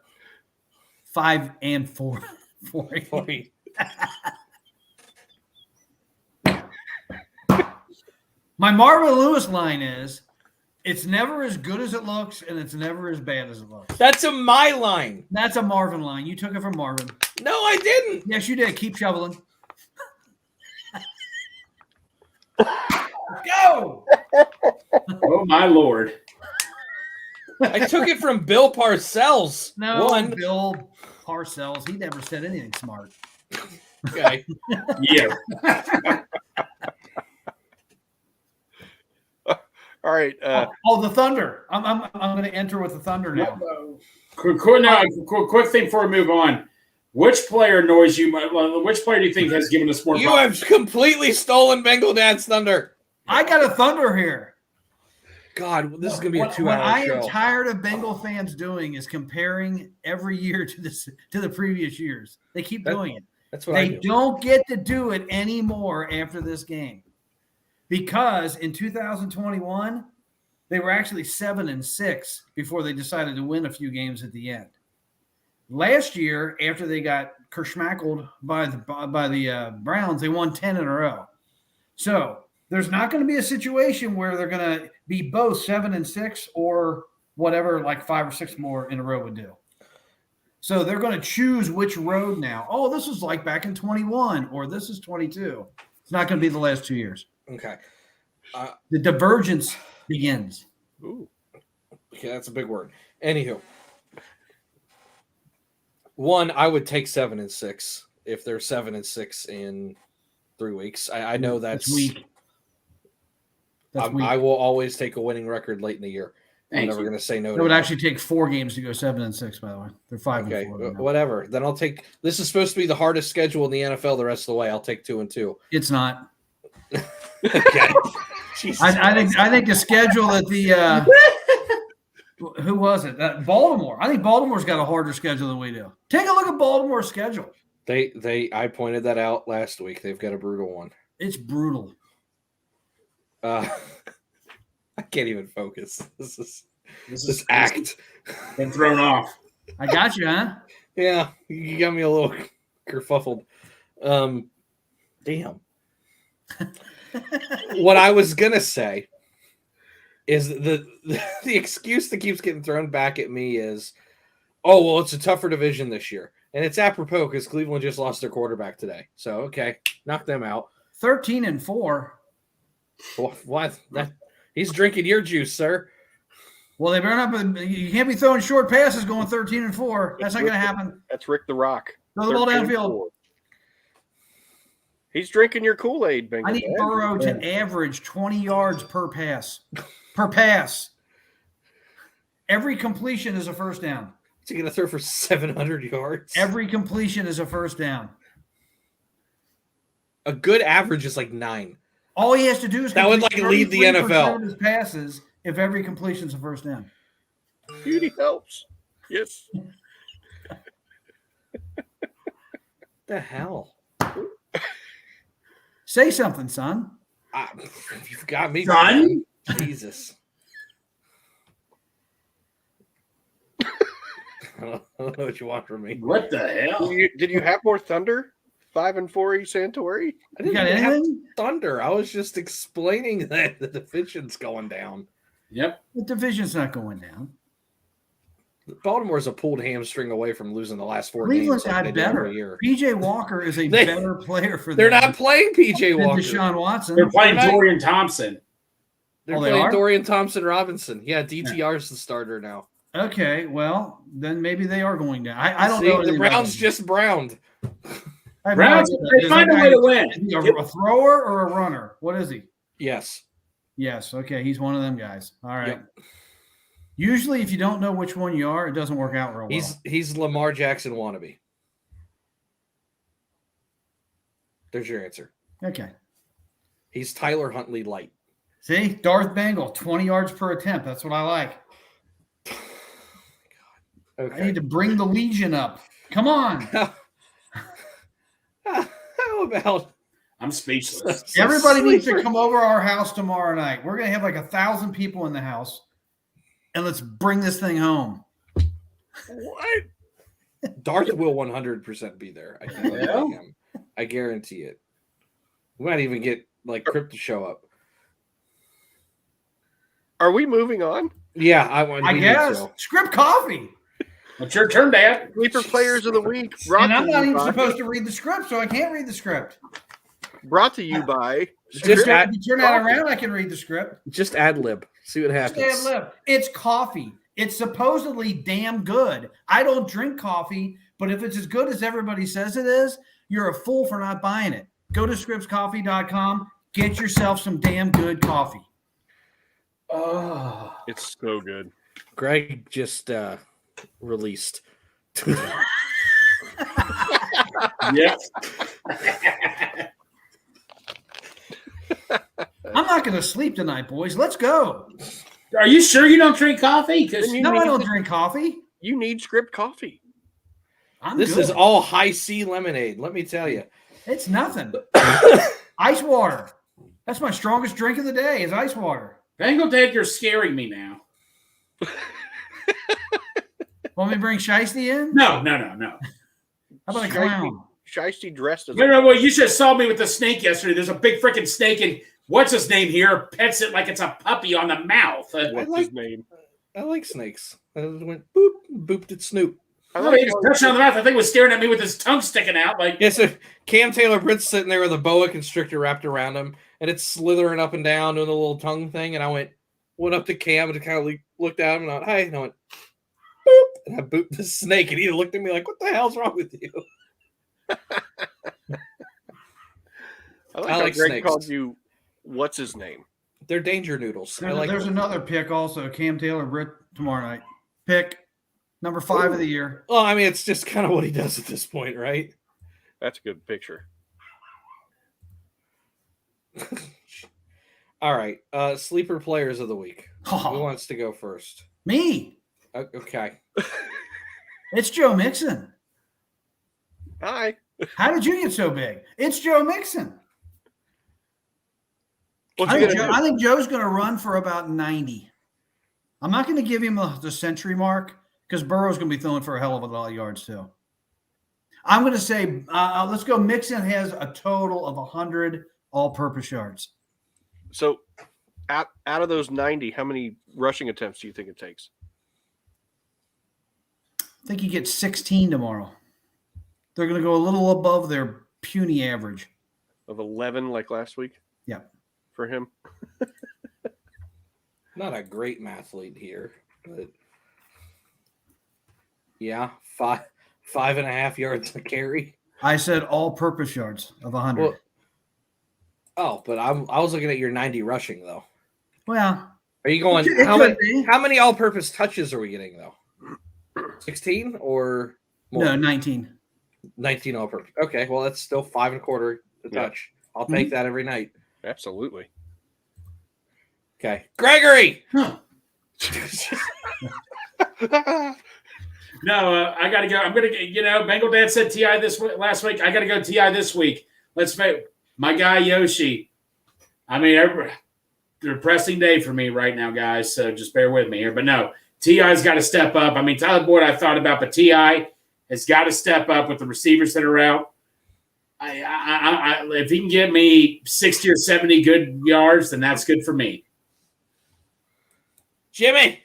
5-4. 40. My Marvin Lewis line is, it's never as good as it looks, and it's never as bad as it looks. That's my line. That's a Marvin line. You took it from Marvin. No, I didn't. Yes, you did. Keep shoveling. Go! Oh, my Lord. I took it from Bill Parcells. Bill Parcells. He never said anything smart. Okay. Yeah. All right. The Thunder. I'm going to enter with the Thunder now. Quick thing before we move on. Which player annoys you? Which player do you think has given us more? You have completely stolen Bengal Dad's thunder. I got a Thunder here. God, this is going to be a 2-hour show. What I am tired of Bengal fans doing is comparing every year to the previous years. They keep doing it. That's what I do. They don't get to do it anymore after this game. Because in 2021, they were actually 7-6 before they decided to win a few games at the end. Last year, after they got kerschmackled by the Browns, they won 10 in a row. So there's not going to be a situation where they're going to be both 7-6 or whatever, like 5 or 6 more in a row would do. So they're going to choose which road now. Oh, this is like back in 21, or this is 22. It's not going to be the last 2 years. Okay. The divergence begins. Ooh. Okay, that's a big word. Anywho. One, I would take 7-6 if they're 7-6 in 3 weeks. I know that's weak. I will always take a winning record late in the year. I'm never going to say no. It would actually take 4 games to go 7-6. By the way, they're 5-4. Okay, whatever. Then I'll take. This is supposed to be the hardest schedule in the NFL the rest of the way. I'll take 2-2. It's not. Okay. Jesus I think the schedule at the who was it? Baltimore. I think Baltimore's got a harder schedule than we do. Take a look at Baltimore's schedule. I pointed that out last week. They've got a brutal one. It's brutal. I can't even focus. This act. Been thrown off. I got you, huh? Yeah, you got me a little kerfuffled. Damn. What I was gonna say is the excuse that keeps getting thrown back at me is, oh well, it's a tougher division this year, and it's apropos because Cleveland just lost their quarterback today. So okay, knock them out. 13-4. What? He's drinking your juice, sir. Well, they better not. You can't be throwing short passes going 13-4. That's not going to happen. That's Rick the Rock. Throw the ball 13-4. downfield. He's drinking your Kool-Aid, Bengal I need Dad. Burrow to average 20 yards per pass. Per pass. Every completion is a first down. Is he going to throw for 700 yards? Every completion is a first down. A good average is like 9. All he has to do is that would like lead the NFL. Of his passes if every completion is a first down. Beauty helps. Yes. The hell? Say something, son. You've got me, Son? Jesus. I don't know what you want from me. What the hell? Did you have more thunder? 5-4 Santori? I You didn't got even have anything? thunder. I was just explaining that the division's going down. Yep. The division's not going down. Baltimore's a pulled hamstring away from losing the last 4 Cleveland games. Like got they do better. every year. PJ Walker is a better player for them. They're not playing PJ than Walker. Deshaun Watson. They're playing Right. Dorian Thompson. They're Oh, they playing are? Dorian Thompson Robinson. Yeah, DTR's the starter now. Okay, well, then maybe they are going down. I don't See, know. the anything about Browns them. just browned. I have Browns, no idea. they Is find that a guy- way to win. is he a thrower or a runner? What is he? Yes. Yes. Okay, he's one of them guys. All right. Yep. Usually, if you don't know which one you are, it doesn't work out real well. He's Lamar Jackson wannabe. There's your answer. Okay. He's Tyler Huntley light. See, Darth Bengal, 20 yards per attempt. That's what I like. I Okay. need to bring the Legion up. Come on. How about I'm speechless. Everybody needs to Sleeper? come over our house tomorrow night. We're going to have like 1,000 people in the house, and let's bring this thing home. What? Darth will 100% be there. I can tell him. I guarantee it. We might even get like Crypt to show up. Are we moving on? Yeah, I we need guess. to. Script coffee. It's your turn, Dad. Sleeper Players of the Week. And I'm not even supposed to read the script, so I can't read the script. Brought to you by. Just If add, you turn that around, I can read the script. just ad lib. See what Just happens. ad lib. It's coffee. It's supposedly damn good. I don't drink coffee, but if it's as good as everybody says it is, you're a fool for not buying it. Go to scriptscoffee.com. Get yourself some damn good coffee. Oh. It's so good. Greg just released. Yes. I'm not going to sleep tonight, boys. Let's go. Are you sure you don't drink coffee? Because Then you No, I need- don't drink coffee. You need script coffee. I'm This good. is all high C lemonade. Let me tell you. It's nothing. Ice water. That's my strongest drink of the day is ice water. Bengal Dad, you're scaring me now. Want me to bring Shiesty in? No. How about a clown? Shiesty dressed as No, well, you should have saw me with the snake yesterday. There's a big freaking snake, and what's his name here pets it like it's a puppy on the mouth. What's his name? I like snakes. I went boop, booped at Snoop. I No, like he just touched on the mouth. I think he was staring at me with his tongue sticking out. Like, Yeah, so Cam Taylor Britt's sitting there with a boa constrictor wrapped around him, and it's slithering up and down doing the little tongue thing. And I went up to Cam and kind of looked at him and I went, "Hi," and I went, boop, and I booped the snake, and he looked at me like, "What the hell's wrong with you?" I like I how like Greg snakes. called you. What's his name? They're danger noodles. I like There's them. another pick also. Cam Taylor Britt tomorrow night. Pick number 5 of the year. Well, I mean, it's just kind of what he does at this point, right? That's a good picture. All right. Sleeper players of the week. Oh. Who wants to go first? Me. Okay. It's Joe Mixon. Hi. How did you get so big? It's Joe Mixon. What's I he think, gonna do? I think Joe's going to run for about 90. I'm not going to give him the century mark because Burrow's going to be throwing for a hell of a lot of yards too. I'm going to say, let's go. Mixon has a total of 100 all-purpose yards. So, out of those 90, how many rushing attempts do you think it takes? I think he gets 16 tomorrow. They're going to go a little above their puny average. Of 11 like last week? Yeah. For him? Not a great mathlete here, but yeah, 5.5 yards a carry. I said all-purpose yards of 100. Well, but I was looking at your 90 rushing though. Well, Are you going? It How could many? be. How many all-purpose touches are we getting though? 16 or more? no, 19. 19 all-purpose. Okay, well that's still 5.25 a Yeah. touch. I'll take that every night. Absolutely. Okay, Gregory. No, I got to go. I'm going to, Bengal Dad said Ti last week. I got to go Ti this week. Let's make my guy Yoshi. I mean, depressing day for me right now, guys. So just bear with me here. But no, Ti's got to step up. I mean, Tyler Boyd, I thought about, but Ti has got to step up with the receivers that are out. If he can get me 60 or 70 good yards, then that's good for me. Jimmy.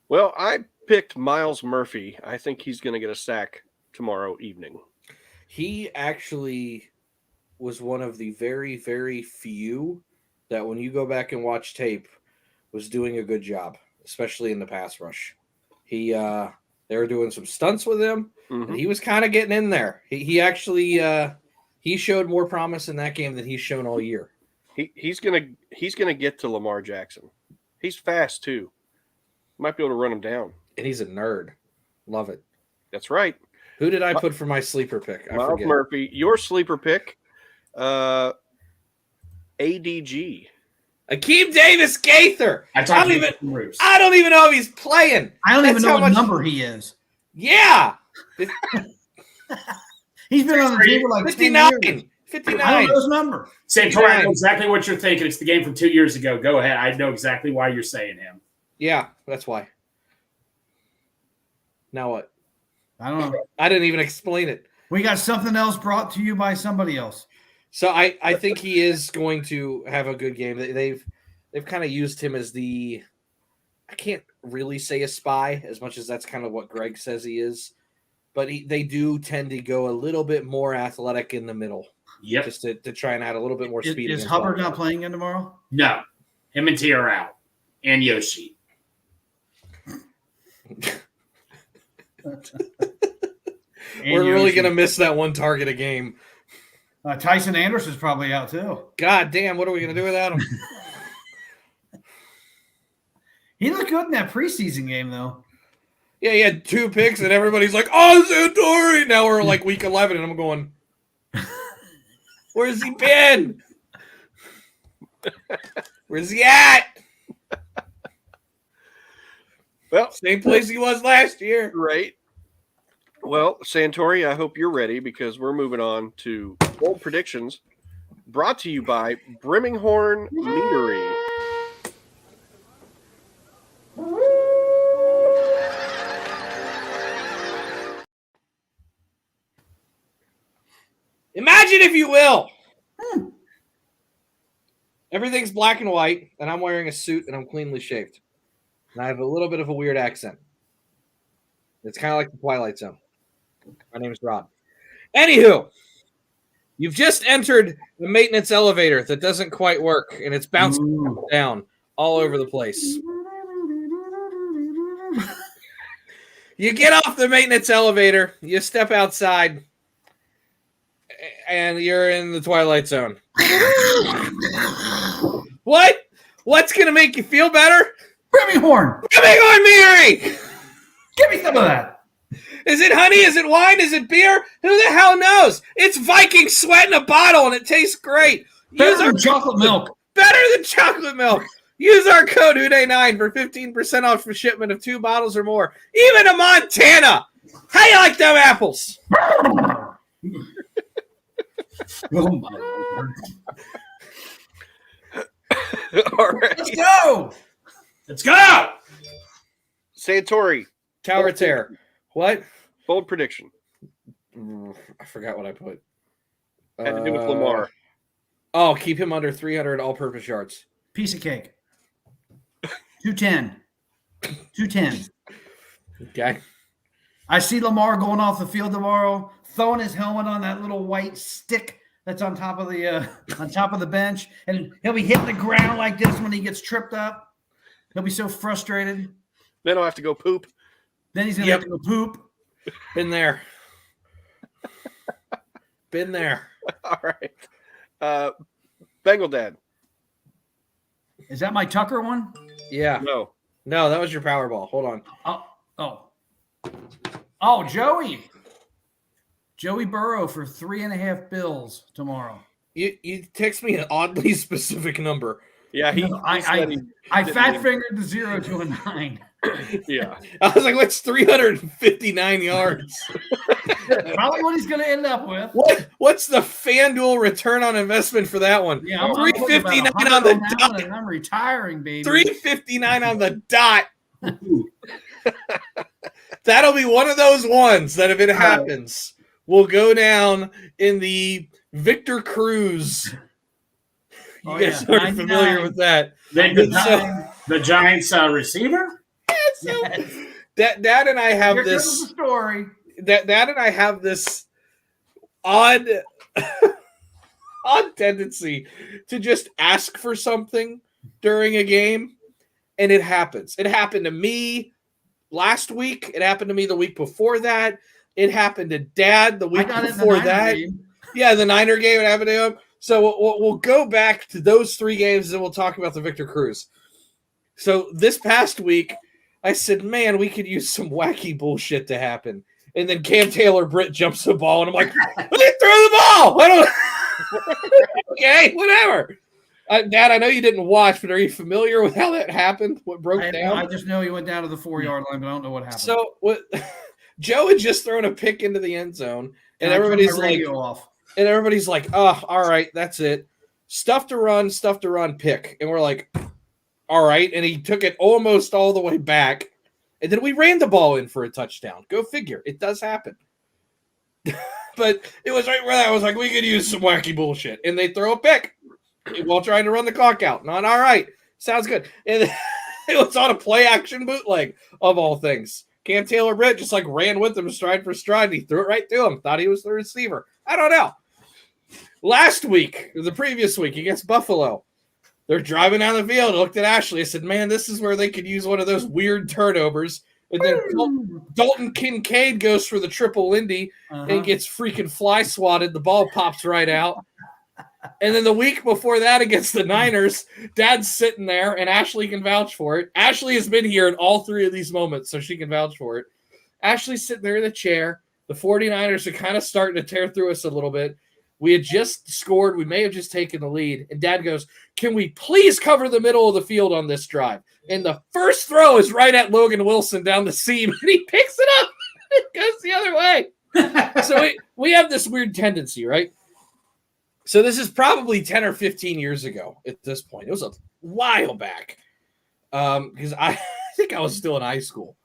Well, I picked Miles Murphy. I think he's going to get a sack tomorrow evening. He actually was one of the very, very few that when you go back and watch tape was doing a good job, especially in the pass rush. They were doing some stunts with him, and he was kind of getting in there. He actually he showed more promise in that game than he's shown all year. He's gonna get to Lamar Jackson. He's fast too. Might be able to run him down. And he's a nerd. Love it. That's right. Who did I put for my sleeper pick? I Miles forget. Murphy. Your sleeper pick, ADG. Akeem Davis Gaither. I don't even know if he's playing. I don't even That's know how what much- number he is. Yeah. He's been on the team for like 10 59. years. 59. I don't know his number. Say, Tori, I know exactly what you're thinking. It's the game from 2 years ago. Go ahead. I know exactly why you're saying him. Yeah, that's why. Now what? I don't know. I didn't even explain it. We got something else brought to you by somebody else. So I think he is going to have a good game. They've kind of used him as I can't really say a spy as much as that's kind of what Greg says he is, but they do tend to go a little bit more athletic in the middle. Yep. Just to try and add a little bit more speed. Is against Hubbard Wildcat. not playing in tomorrow? No. Him and T are out. And Yoshi. We're really going to miss that one target a game. Tyson Anderson's probably out too. God damn, what are we going to do without him? He looked good in that preseason game, though. Yeah, he had 2 picks, and everybody's like, "Oh, Santori!" Now we're like week 11, and I'm going, "Where's he been? Where's he at?" Well, Same place he was last year. right. Well, Santori, I hope you're ready because we're moving on to bold predictions brought to you by Brimminghorn Meadery. Imagine, if you will, everything's black and white, and I'm wearing a suit, and I'm cleanly shaved, and I have a little bit of a weird accent. It's kind of like the Twilight Zone. My name is Rob. Anywho, you've just entered the maintenance elevator that doesn't quite work, and it's bouncing down all over the place. You get off the maintenance elevator, you step outside, and you're in the Twilight Zone. What? What's going to make you feel better? Brimminghorn. Brimminghorn Meadery! Give me some of that. Is it honey? Is it wine? Is it beer? Who the hell knows? It's Viking sweat in a bottle, and it tastes great. Use Better our than chocolate milk. Better than chocolate milk. Use our code UDAY9 for 15% off for shipment of 2 bottles or more. Even to Montana. How you like them apples? Oh my Lord. All right. Let's go. Let's go. Santori, Tower tear. What? bold prediction. I forgot what I put. Had to do with Lamar. Oh, keep him under 300 all-purpose yards. Piece of cake. 210. 210. Okay. I see Lamar going off the field tomorrow, throwing his helmet on that little white stick that's on top of the bench, and he'll be hitting the ground like this when he gets tripped up. He'll be so frustrated. Then I'll have to go poop. Then he's gonna have to go poop. Been there. Been there. All right. Bengal Dad. Is that my Tucker one? Yeah. No. No, that was your Powerball. Hold on. Oh, Joey. Joey Burrow for 3.5 bills tomorrow. You text me an oddly specific number. Yeah, I fat fingered the 0 to a 9. Yeah. I was like, what's 359 yards? Probably what he's going to end up with. What's the FanDuel return on investment for that one? Yeah, I'm 359 on the dot. And I'm retiring, baby. 359 on the dot. That'll be one of those ones that if it happens, will go down in the Victor Cruz. You guys are 99. familiar with that. The Giants receiver? Dad and I have Here this comes the story. Dad and I have this odd tendency to just ask for something during a game, and it happens. It happened to me last week. It happened to me the week before that. It happened to Dad the week before that. Yeah, the Niner game, it happened to him. So we'll go back to those 3 games, and then we'll talk about the Victor Cruz. So this past week, I said, man, we could use some wacky bullshit to happen. And then Cam Taylor-Britt jumps the ball, and I'm like, let me throw the ball. I don't. Okay, whatever. Dad, I know you didn't watch, but are you familiar with how that happened? What broke down? I just know he went down to the 4-yard line, but I don't know what happened. So Joe had just thrown a pick into the end zone, and everybody's like, oh, all right, that's it. Stuff to run, pick. And we're like, all right. And he took it almost all the way back. And then we ran the ball in for a touchdown. Go figure. It does happen. But it was right where I was like, we could use some wacky bullshit. And they throw a pick while trying to run the clock out. Not all right. Sounds good. And it was on a play action bootleg of all things. Cam Taylor-Britt just like ran with him stride for stride. And he threw it right to him. Thought he was the receiver. I don't know. Last week, or the previous week against Buffalo, they're driving down the field. I looked at Ashley. I said, man, this is where they could use one of those weird turnovers. And then Dalton Kincaid goes for the triple Lindy and gets freaking fly swatted. The ball pops right out. And then the week before that against the Niners, Dad's sitting there, and Ashley can vouch for it. Ashley has been here in all 3 of these moments, so she can vouch for it. Ashley's sitting there in the chair. The 49ers are kind of starting to tear through us a little bit. We had just scored. We may have just taken the lead. And Dad goes, can we please cover the middle of the field on this drive? And the first throw is right at Logan Wilson down the seam. And he picks it up. It goes the other way. So we have this weird tendency, right? So this is probably 10 or 15 years ago at this point. It was a while back. Because I think I was still in high school.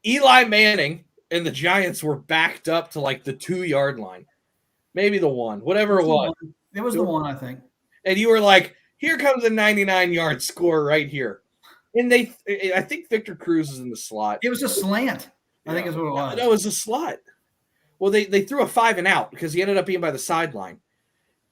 Eli Manning and the Giants were backed up to like the 2-yard line. Maybe the 1, whatever it was. It was the 1, I think. And you were like, here comes a 99-yard score right here. And I think Victor Cruz is in the slot. It was a slant, I think is what it was. No, it was a slot. Well, they threw a 5 and out because he ended up being by the sideline.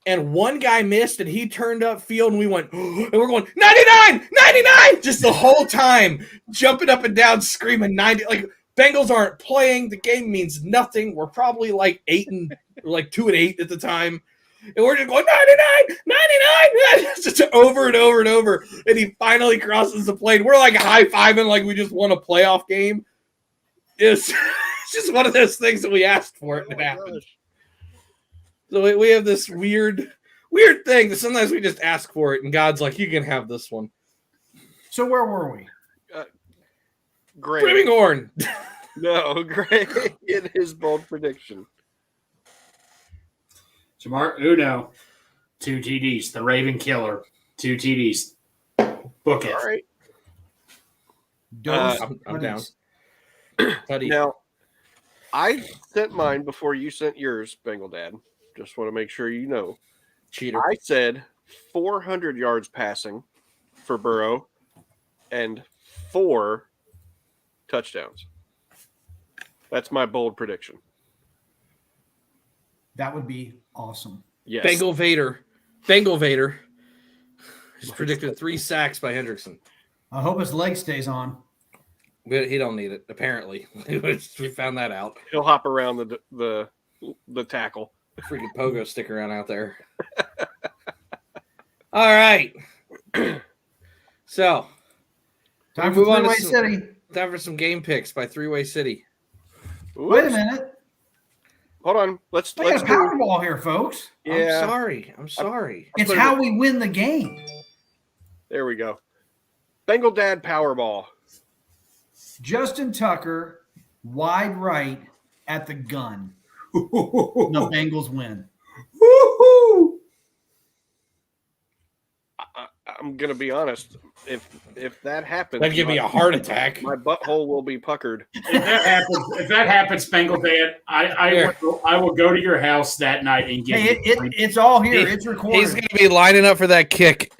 And one guy missed, and he turned up field, and we went, and we're going, 99, 99, just the whole time, jumping up and down, screaming 90. Like, Bengals aren't playing. The game means nothing. We're probably like 2-8 at the time. And we're just going 99, 99, just over and over and over. And he finally crosses the plane. We're like high-fiving like we just won a playoff game. It's just one of those things that we asked for it to happen. So we have this weird weird thing that sometimes we just ask for it, and God's like, you can have this one. So where were we? Greg. Brimming Horn. No, Greg in his bold prediction. Jamar Uno, 2 TDs. The Raven Killer, 2 TDs. Book it. All right. I'm down. Buddy. Now, I sent mine before you sent yours, Bengal Dad. Just want to make sure you know. Cheater. I said 400 yards passing for Burrow and 4 touchdowns. That's my bold prediction. That would be awesome. Yes. Bengal Vader. He's predicted 3 sacks by Hendrickson. I hope his leg stays on. But he don't need it, apparently. We found that out. He'll hop around the tackle. Freaking pogo stick around out there. All right. So, Time move for on to Three-Way City. time for some game picks by Three-Way City. Wait a minute. Hold on. Let's We got do. Powerball here, folks. Yeah. I'm sorry. It's how we win the game. There we go. Bengal Dad Powerball. Justin Tucker, wide right at the gun. The Bengals win. Woohoo! I'm gonna be honest. If that happens, That'd give me a heart attack. my butthole will be puckered. If that happens, Bengal Dad, I will go to your house that night and get Hey, it's all here. It's recorded. He's going to be lining up for that kick,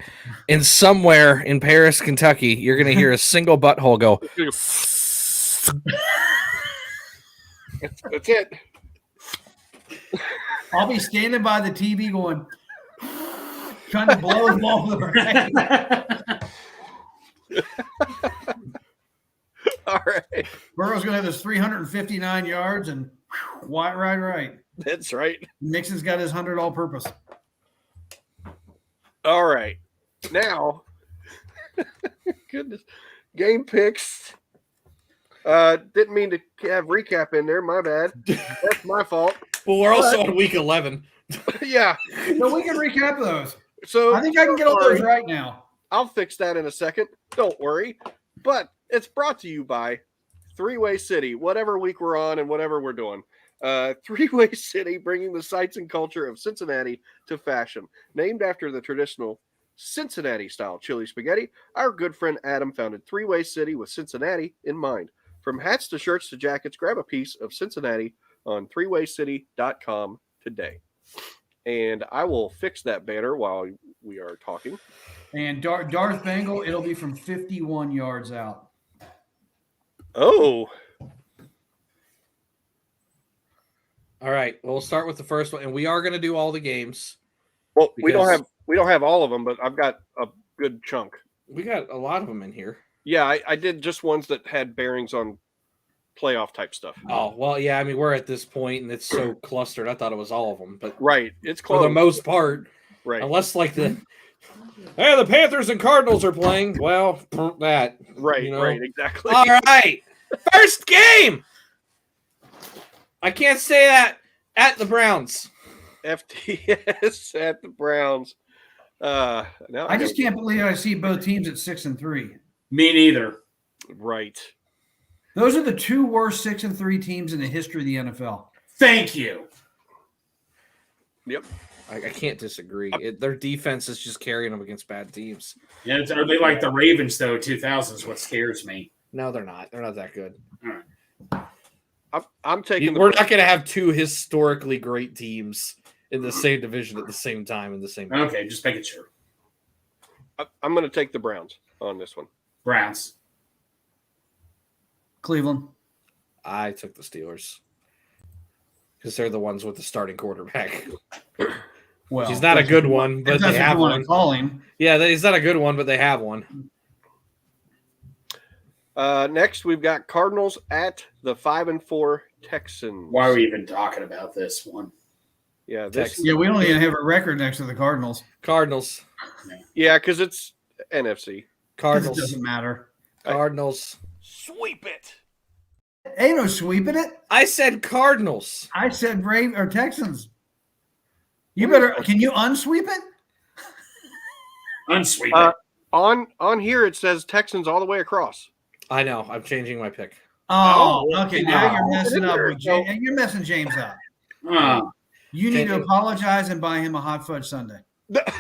and somewhere in Paris, Kentucky, you're going to hear a single butthole go. That's it. I'll be standing by the TV going, trying to blow his ball to the right. All right. Burrow's going to have his 359 yards and right. That's right. Nixon's got his 100 all-purpose. All right. Now, goodness, game picks. Didn't mean to have recap in there. My bad. That's my fault. Well, we're also on week 11. Yeah. So we can recap those. So I think I can get all those right now. I'll fix that in a second. Don't worry. But it's brought to you by Three-Way City, whatever week we're on and whatever we're doing. Three-Way City, bringing the sights and culture of Cincinnati to fashion. Named after the traditional Cincinnati-style chili spaghetti, our good friend Adam founded Three-Way City with Cincinnati in mind. From hats to shirts to jackets, grab a piece of Cincinnati on threewaycity.com today. And I will fix that banner while we are talking. And Darth Bengal, it'll be from 51 yards out. Oh, All right. Well, we'll start with the first one, and we are going to do all the games. well, Because- we don't have all of them, but I've got a good chunk. We got a lot of them in here. Yeah, I did just ones that had bearings on playoff type stuff. Oh, well, yeah. I mean, we're at this point, and it's so clustered. I thought it was all of them, but Right, it's for close. the most part, Right, unless like the Panthers and Cardinals are playing. Well, that right, you know. right, exactly. All right, first game. I can't say that at the Browns. FTS at the Browns. Now I just can't believe I see both teams at 6-3. Me neither. Right. Those are the two worst 6-3 teams in the history of the NFL. Thank you. Yep. I can't disagree. Their defense is just carrying them against bad teams. Yeah, are they like the Ravens, though? 2000s, what scares me. No, they're not. They're not that good. I'm taking. We're not going to have two historically great teams in the same division at the same time in the same. Okay, just making sure. I'm going to take the Browns on this one. Browns. Cleveland. I took the Steelers because they're the ones with the starting quarterback. Well, He's not a good one, but they have one. Call him. Yeah, he's not a good one, but they have one. Next, we've got Cardinals at the 5-4 Texans. Why are we even talking about this one? Yeah, this. Texans. Yeah, we don't even have a record next to the Cardinals. Cardinals. Yeah, because it's NFC. It Cardinals. doesn't matter. Cardinals. Sweep it. Ain't no sweeping it. I said Cardinals. I said Brave or Texans. You better. Can you unsweep it? Unsweep Uh, it. On here it says Texans all the way across. I know. I'm changing my pick. Oh, Oh, okay. yeah. Now you're messing up There with we go. James. You're messing James up. Uh, You need to Changing- apologize and buy him a hot fudge sundae I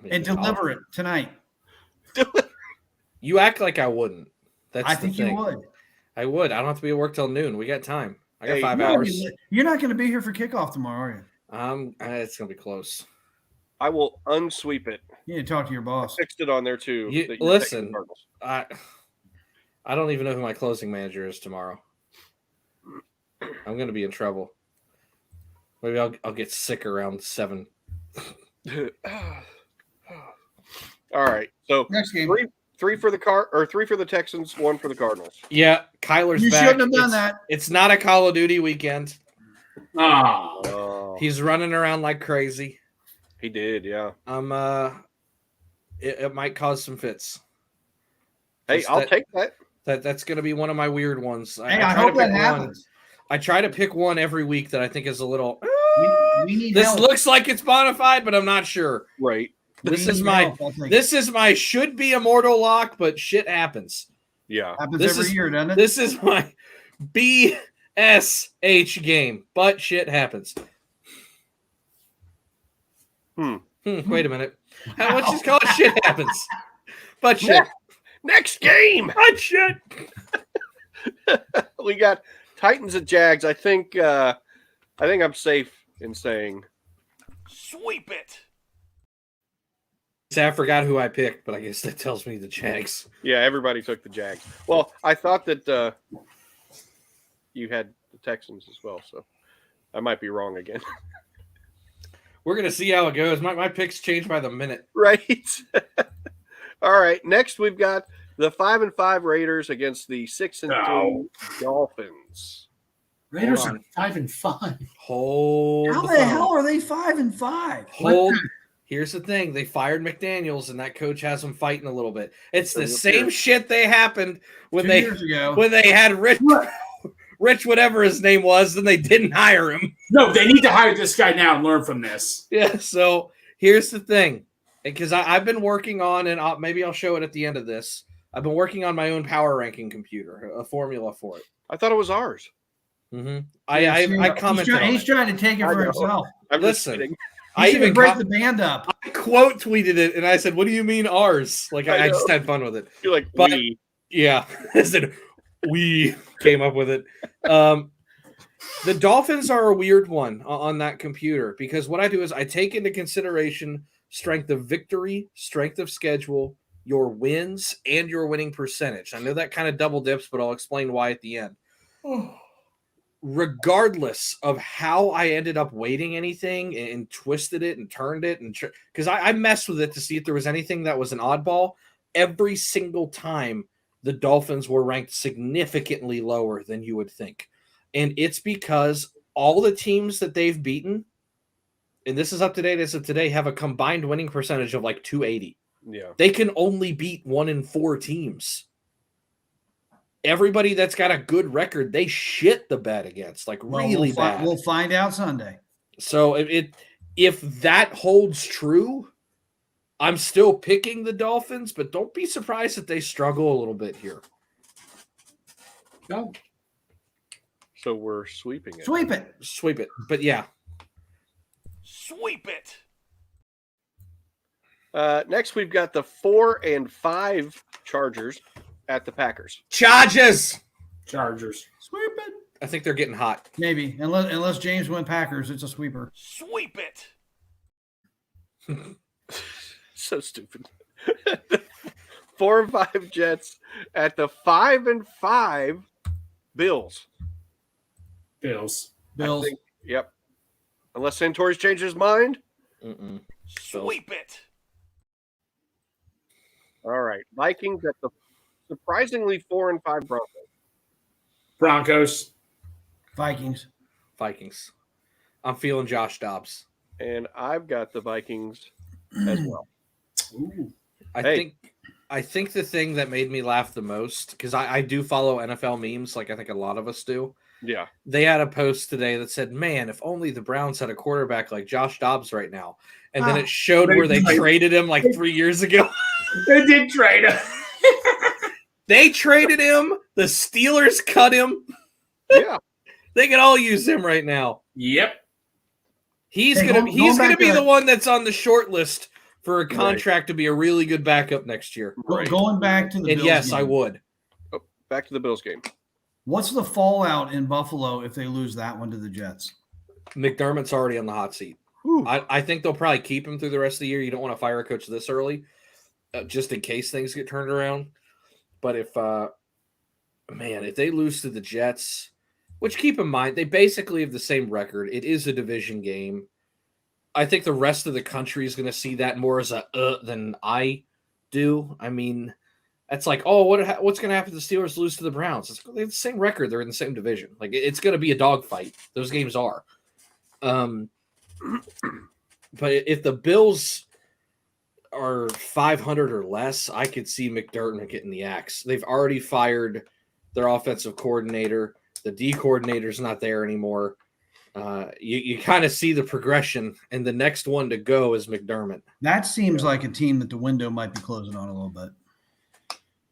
mean, and deliver it tonight. You act like I wouldn't. That's I the think thing. you would. I would. I don't have to be at work till noon. We got time. I got Hey, 5 You're hours. not going to be here for kickoff tomorrow, are you? It's gonna be close. I will unsweep it. You need to talk to your boss. Fixed it on there too. You- that you're listen. taking Cardinals. I don't even know who my closing manager is tomorrow. I'm gonna be in trouble. Maybe I'll get sick around 7. All right. So Next game. three for the three for the Texans, 1 for the Cardinals. Yeah, Kyler's You back. shouldn't have done It's- that. It's not a Call of Duty weekend. oh. Oh, He's running around like crazy. he did, yeah. It might cause some fits. Hey, Just I'll that- take that. That's gonna be one of my weird ones. Hey, I try to hope that pick one. happens. I try to pick one every week that I think is a little. We need This help. looks like it's bona fide, but I'm not sure. Right. This We is need my help, I think. this is my should be immortal lock, but shit happens. Yeah. happens this every is- year, doesn't it? This is my BSH game, but shit happens. Wait a minute. How much just call it shit happens? But shit. Next game. But shit. We got Titans at Jags. I think I'm safe in saying sweep it. See, I forgot who I picked, but I guess that tells me the Jags. Yeah, everybody took the Jags. Well, I thought that you had the Texans as well, so I might be wrong again. We're gonna see how it goes. My picks change by the minute. Right. All right. Next, we've got the 5-5 Raiders against the 6-2 Dolphins. Raiders Hold are 5-5. Hold How the the phone. hell are they 5-5? Hold. Here's the thing: they fired McDaniels, and that coach has them fighting a little bit. It's the same shit they happened when 2 they years ago. when they had Rich, whatever his name was, then they didn't hire him. No, they need to hire this guy now and learn from this. Yeah. So here's the thing, because I've been working on, and maybe I'll show it at the end of this. I've been working on my own power ranking computer, a formula for it. I thought it was ours. Mm-hmm. Yeah, I commented on he's it. trying to take it I for know. himself. I'm just Listen. kidding. I He even should break com- the band up. I quote tweeted it, and I said, "What do you mean ours?" Like I I know. just had fun with it. You're like, But- we. Yeah, I said we came up with it. The Dolphins are a weird one on that computer because what I do is I take into consideration strength of victory, strength of schedule, your wins, and your winning percentage. I know that kind of double dips, but I'll explain why at the end. Regardless of how I ended up weighting anything and twisted it and turned it, and because I messed with it to see if there was anything that was an oddball, every single time the Dolphins were ranked significantly lower than you would think. And it's because all the teams that they've beaten, and this is up to date as of today, have a combined winning percentage of like 280. Yeah. They can only beat 1 in 4 teams. Everybody that's got a good record, they shit the bed against, like Well, really bad. We'll find out Sunday. So if that holds true, I'm still picking the Dolphins, but don't be surprised if they struggle a little bit here. No. So we're sweeping it. Sweep it. Sweep it. But yeah. Sweep it. Next, we've got the 4-5 Chargers at the Packers. Charges. Chargers. Sweep it. I think they're getting hot. Maybe. Unless James win Packers, it's a sweeper. Sweep it. So stupid. 4-5 Jets at the 5-5 Bills. Bills. Bills. Yep. Unless Santori's changed his mind. Mm-mm. Sweep it. All right. Vikings at the surprisingly 4-5 Broncos. Broncos. Vikings. Vikings. I'm feeling Josh Dobbs. And I've got the Vikings as well. Ooh. I think the thing that made me laugh the most, because I do follow NFL memes, like I think a lot of us do. Yeah. They had a post today that said, "Man, if only the Browns had a quarterback like Josh Dobbs right now." And then it showed where they traded him like 3 years ago. They did trade him. They traded him. The Steelers cut him. Yeah. They could all use him right now. Yep. He's Hey, gonna going back be to the that- one that's on the short list for a contract to be a really good backup next year. Right. Going back to the And Bills yes, game, I would. Back to the Bills game. What's the fallout in Buffalo if they lose that one to the Jets? McDermott's already on the hot seat. Whew. I think they'll probably keep him through the rest of the year. You don't want to fire a coach this early, just in case things get turned around. But if they lose to the Jets, which keep in mind, they basically have the same record. It is a division game. I think the rest of the country is going to see that more as a than I do. I mean, that's like, oh, what's going to happen if the Steelers lose to the Browns? They have the same record. They're in the same division. Like, it's going to be a dogfight. Those games are. But if the Bills are 500 or less, I could see McDermott getting the axe. They've already fired their offensive coordinator. The D coordinator's not there anymore. You kind of see the progression, and the next one to go is McDermott. That seems like a team that the window might be closing on a little bit.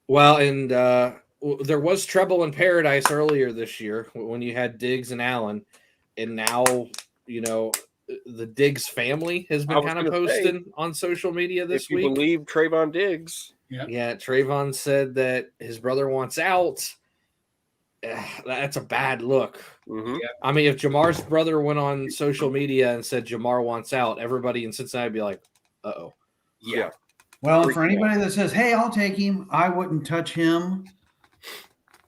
Well, and there was trouble in paradise earlier this year when you had Diggs and Allen, and now, the Diggs family has been kind of posting on social media this week. If you believe Trayvon Diggs. Yeah, Trayvon said that his brother wants out. That's a bad look. Mm-hmm. I mean, if Jamar's brother went on social media and said Jamar wants out, everybody in Cincinnati would be like, uh-oh. Yeah. Well, for anybody that says, hey, I'll take him, I wouldn't touch him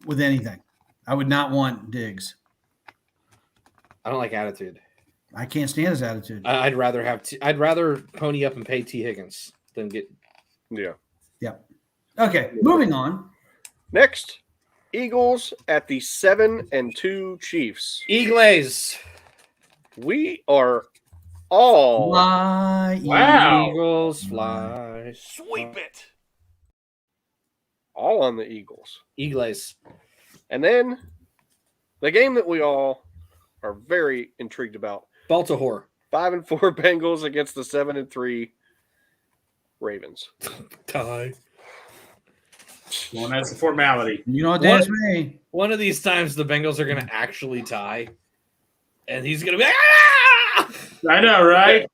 with anything. I would not want Diggs. I don't like attitude. I can't stand his attitude. I'd rather pony up and pay T. Higgins than get. Yeah. Yep. Okay, moving on. Next, Eagles at the 7-2 Chiefs. Eagles. We are all Fly, Wow. Eagles fly. Sweep it. all on the Eagles. Eagles. And then the game that we all are very intrigued about. Baltimore. 5-4 Bengals against the 7-3 Ravens. Tie. Well, that's a formality. You know what that's me. One of these times the Bengals are going to actually tie. And he's going to be like, ah! I know, right?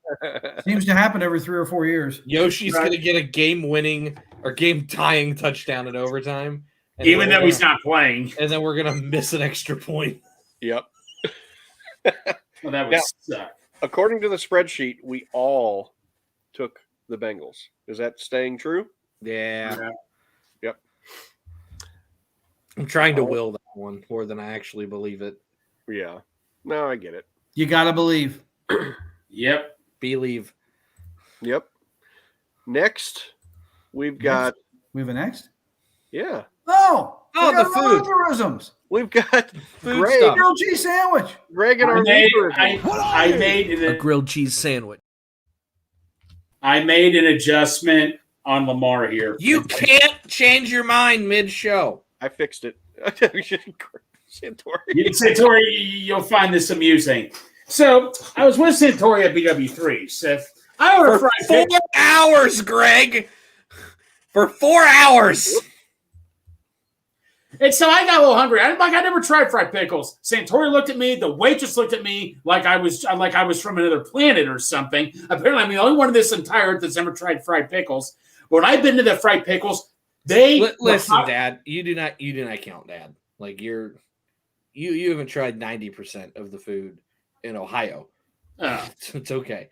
Seems to happen every 3 or 4 years. Yoshi's Right. going to get a game-winning or game-tying touchdown in overtime. And Even we're though he's gonna- not playing. And then we're going to miss an extra point. Yep. Well, that would suck. According to the spreadsheet, we all took the Bengals. Is that staying true? Yeah. Yeah. Yep. I'm trying to will that one more than I actually believe it. Yeah. No, I get it. You got to believe. Yep. Believe. Yep. Next, we've got We have a next? yeah, Oh, Oh, we got the food. Lutherisms. we've got Food Greg. stuff. Grilled cheese sandwich. Greg and our I made grilled cheese sandwich. an adjustment on Lamar here. You can't change your mind mid-show. I fixed it. Santori. Santori, you'll find this amusing. So I was with Santori at BW3. So I ordered For fried 4 hours, Greg. For 4 hours. And so I got a little hungry. I never tried fried pickles. Santori looked at me. The waitress looked at me like I was from another planet or something. Apparently, I'm the only one in this entire earth that's ever tried fried pickles. When I've been to the fried pickles, they Listen, Dad. You do not count, Dad. Like you haven't tried 90% of the food in Ohio. It's okay.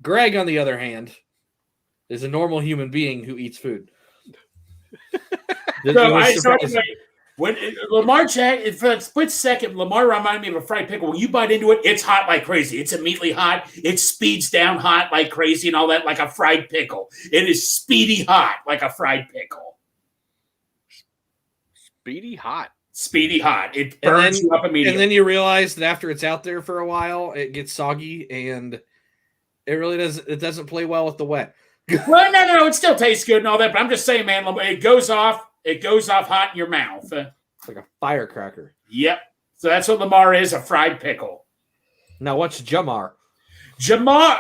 Greg, on the other hand, is a normal human being who eats food. When Lamar checked for a split second, Lamar reminded me of a fried pickle. When you bite into it, it's hot like crazy. It's immediately hot. It speeds down hot like crazy and all that, like a fried pickle. It is speedy hot like a fried pickle. Speedy hot. Speedy hot. It burns you up immediately. And then you realize that after it's out there for a while, it gets soggy, and it really doesn't play well with the wet. Well, no, it still tastes good and all that, but I'm just saying, man, it goes off hot in your mouth. It's like a firecracker. Yep. So that's what Lamar is, a fried pickle. Now, what's Jamar? Jamar.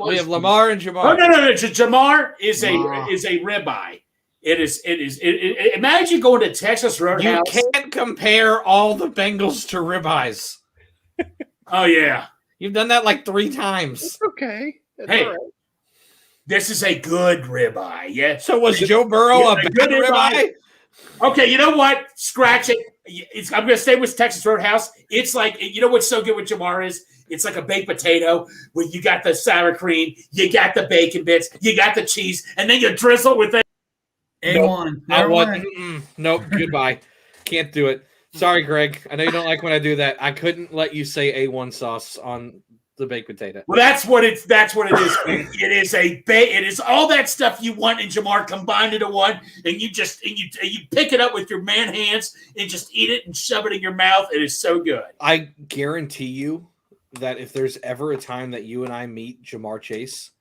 We have Lamar and Jamar. Oh no. Jamar is a ribeye. It is. Imagine going to Texas Roadhouse. You can't compare all the Bengals to ribeyes. Oh yeah, you've done that like 3 times. It's okay. That's hey, all right. This is a good ribeye. Yeah. So was Joe Burrow a bad ribeye? Okay, you know what? Scratch it. I'm going to stay with Texas Roadhouse. It's like, you know what's so good with Jamar is? It's like a baked potato where you got the sour cream, you got the bacon bits, you got the cheese, and then you drizzle with it. A1. Nope. Goodbye. Can't do it. Sorry, Greg. I know you don't like when I do that. I couldn't let you say A1 sauce on the baked potato. Well, that's what it is. It is all that stuff you want in Jamar combined into one, and you pick it up with your man hands and just eat it and shove it in your mouth. It is so good. I guarantee you that if there's ever a time that you and I meet Jamar Chase,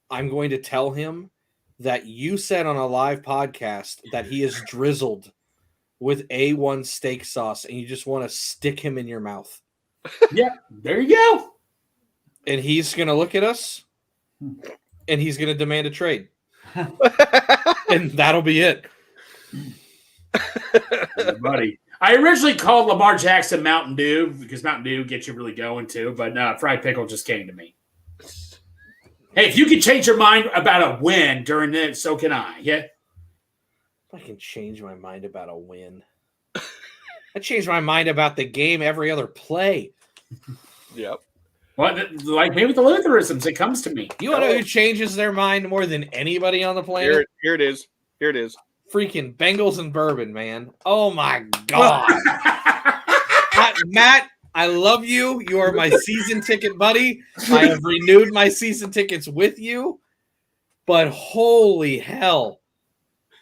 I'm going to tell him that you said on a live podcast that he is drizzled with A1 steak sauce and you just want to stick him in your mouth. Yeah, there you go. And he's going to look at us and he's going to demand a trade. And that'll be it. Buddy. I originally called Lamar Jackson Mountain Dew because Mountain Dew gets you really going too, but fried pickle just came to me. Hey, if you can change your mind about a win during this, so can I. Yeah. I can change my mind about a win. I change my mind about the game every other play. Yep. Well, like me with the Lutherisms, it comes to me. You want to know who changes their mind more than anybody on the planet? Here it is. Freaking Bengals and bourbon, man. Oh, my God. Matt, I love you. You are my season ticket buddy. I have renewed my season tickets with you. But holy hell.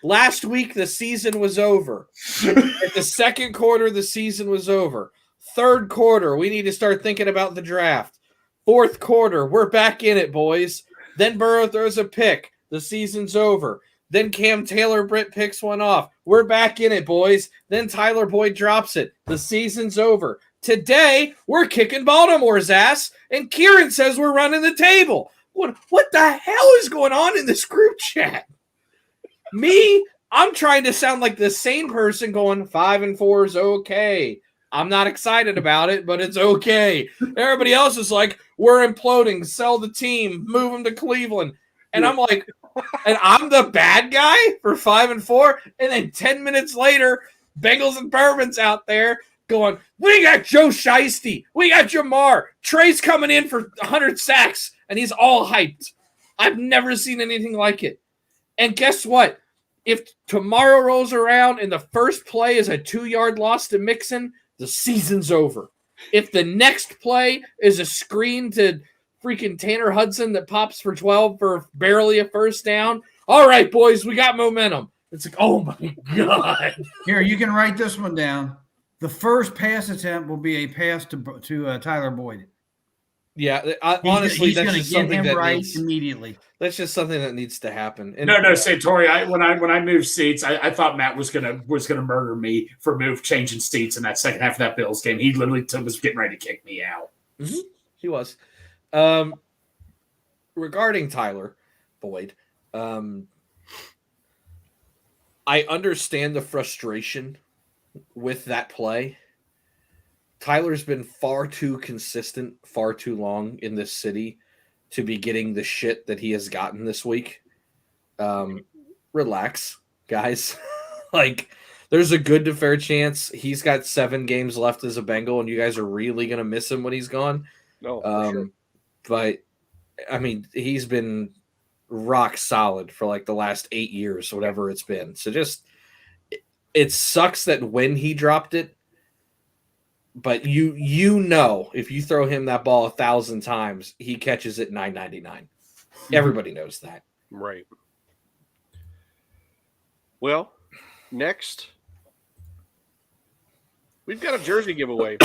Last week, the season was over. At the second quarter, the season was over. Third quarter, we need to start thinking about the draft. Fourth quarter, we're back in it, boys. Then Burrow throws a pick. The season's over. Then Cam Taylor-Britt picks one off. We're back in it, boys. Then Tyler Boyd drops it. The season's over. Today, we're kicking Baltimore's ass, and Kieran says we're running the table. What the hell is going on in this group chat? Me, I'm trying to sound like the sane person going 5-4 is okay. I'm not excited about it, but it's okay. Everybody else is like, we're imploding, sell the team, move them to Cleveland. And I'm like, and I'm the bad guy for 5-4. And then 10 minutes later, Bengals and Bourbon's out there going, we got Joe Shiesty. We got Jamar. Trey's coming in for 100 sacks, and he's all hyped. I've never seen anything like it. And guess what? If tomorrow rolls around and the first play is a 2-yard loss to Mixon, the season's over. If the next play is a screen to freaking Tanner Hudson that pops for 12 for barely a first down, all right, boys, we got momentum. It's like, oh, my God. Here, you can write this one down. The first pass attempt will be a pass to Tyler Boyd. Yeah, honestly, he's that's going to just get something him that right needs, immediately. That's just something that needs to happen. And No, Santori. When I moved seats, I thought Matt was gonna murder me for changing seats in that second half of that Bills game. He literally was getting ready to kick me out. Mm-hmm. He was. Regarding Tyler Boyd, I understand the frustration with that play. Tyler's been far too consistent, far too long in this city to be getting the shit that he has gotten this week. Relax, guys. Like, there's a good to fair chance he's got 7 games left as a Bengal, and you guys are really going to miss him when he's gone. No, for sure. But, I mean, he's been rock solid for like the last 8 years, whatever it's been. So just, it sucks that when he dropped it, but you know, if you throw him that ball 1,000 times, he catches it 999. Everybody knows that. Right. Well, next, we've got a jersey giveaway.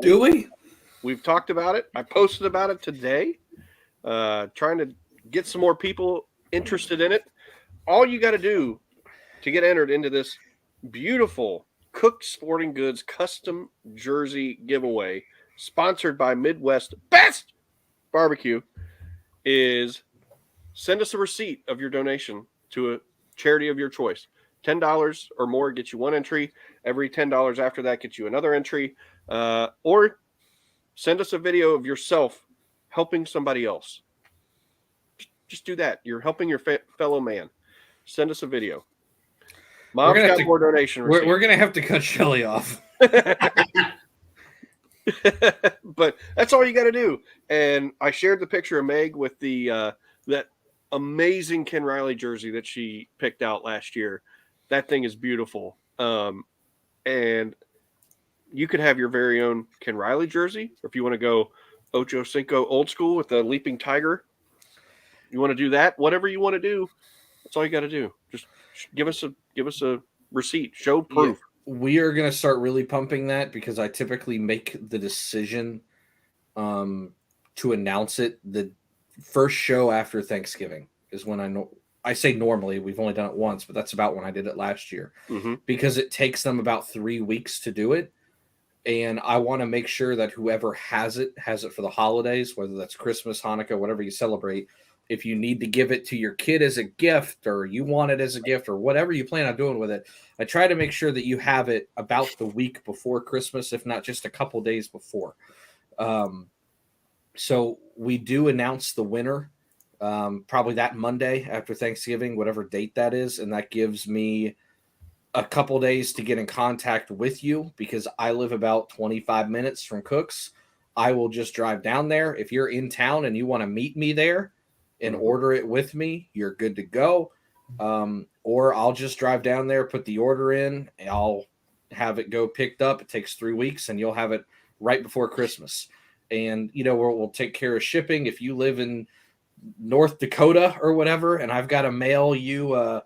Do we? We've talked about it. I posted about it today, trying to get some more people interested in it. All you got to do to get entered into this beautiful Cook Sporting Goods custom jersey giveaway, sponsored by Midwest Best Barbecue, is send us a receipt of your donation to a charity of your choice. $10 or more gets you one entry. Every $10 after that gets you another entry. Or send us a video of yourself helping somebody else. Just do that. You're helping your fellow man. Send us a video. Mom's got more donation receipts. We're going to have to cut Shelly off. But that's all you got to do. And I shared the picture of Meg with the that amazing Ken Riley jersey that she picked out last year. That thing is beautiful. And you could have your very own Ken Riley jersey. Or if you want to go Ocho Cinco old school with the leaping tiger, you want to do that, whatever you want to do, that's all you got to do. Just give us a receipt, show proof. Yeah, we are going to start really pumping that because I typically make the decision to announce it the first show after Thanksgiving is when I say normally, we've only done it once, but that's about when I did it last year because it takes them about 3 weeks to do it. And I want to make sure that whoever has it for the holidays, whether that's Christmas, Hanukkah, whatever you celebrate. If you need to give it to your kid as a gift or you want it as a gift or whatever you plan on doing with it, I try to make sure that you have it about the week before Christmas, if not just a couple days before. So we do announce the winner probably that Monday after Thanksgiving, whatever date that is. And that gives me a couple days to get in contact with you because I live about 25 minutes from Cook's. I will just drive down there. If you're in town and you want to meet me there and order it with me, you're good to go. Or I'll just drive down there, put the order in, and I'll have it go picked up. It takes 3 weeks and you'll have it right before Christmas. And, we'll take care of shipping. If you live in North Dakota or whatever, and I've got to mail you a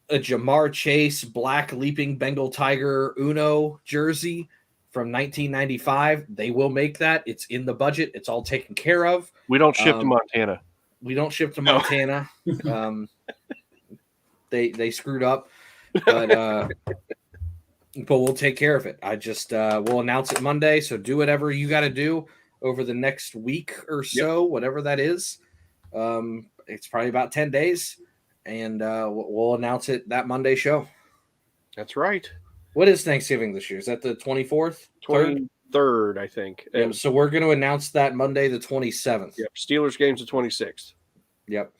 Jamar Chase black leaping Bengal Tiger Uno jersey from 1995, they will make that. It's in the budget. It's all taken care of. We don't ship to Montana. We don't ship to Montana. They screwed up, but we'll take care of it. I just we'll announce it Monday. So do whatever you got to do over the next week or so, whatever that is. It's probably about 10 days, and we'll announce it that Monday show. That's right. What is Thanksgiving this year? Is that the 24th? 23rd, I think. And so we're going to announce that Monday, the 27th. Yep. Steelers game's the 26th. Yep.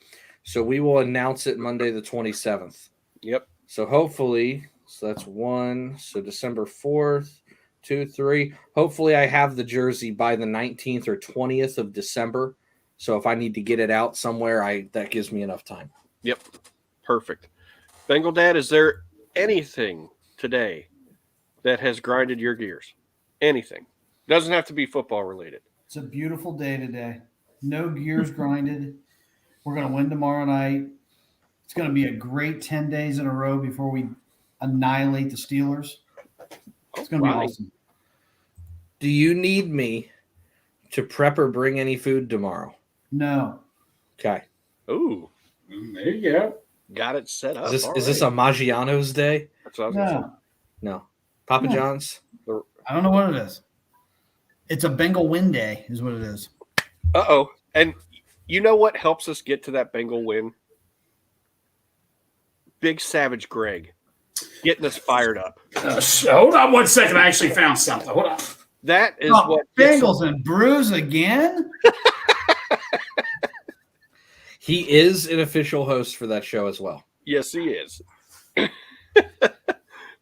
So we will announce it Monday, the 27th. Yep. So hopefully, so that's 1. So December 4th, 2, 3. Hopefully I have the jersey by the 19th or 20th of December. So if I need to get it out somewhere, that gives me enough time. Yep. Perfect. Bengal Dad, is there anything today that has grinded your gears? Anything. Doesn't have to be football related. It's a beautiful day today. No gears grinded. We're going to win tomorrow night. It's going to be a great 10 days in a row before we annihilate the Steelers. It's going to be awesome. Do you need me to prep or bring any food tomorrow? No. Okay. Ooh. There you go. Got it set up. Is this a Maggiano's day? That's what I was gonna say. No. Papa John's? I don't know what it is. It's a Bengal win day is what it is. Uh-oh. And you know what helps us get to that Bengal win? Big Savage Greg getting us fired up. Hold on 1 second. I actually found something. Hold on. That is what Bengals and Brews again? He is an official host for that show as well. Yes, he is.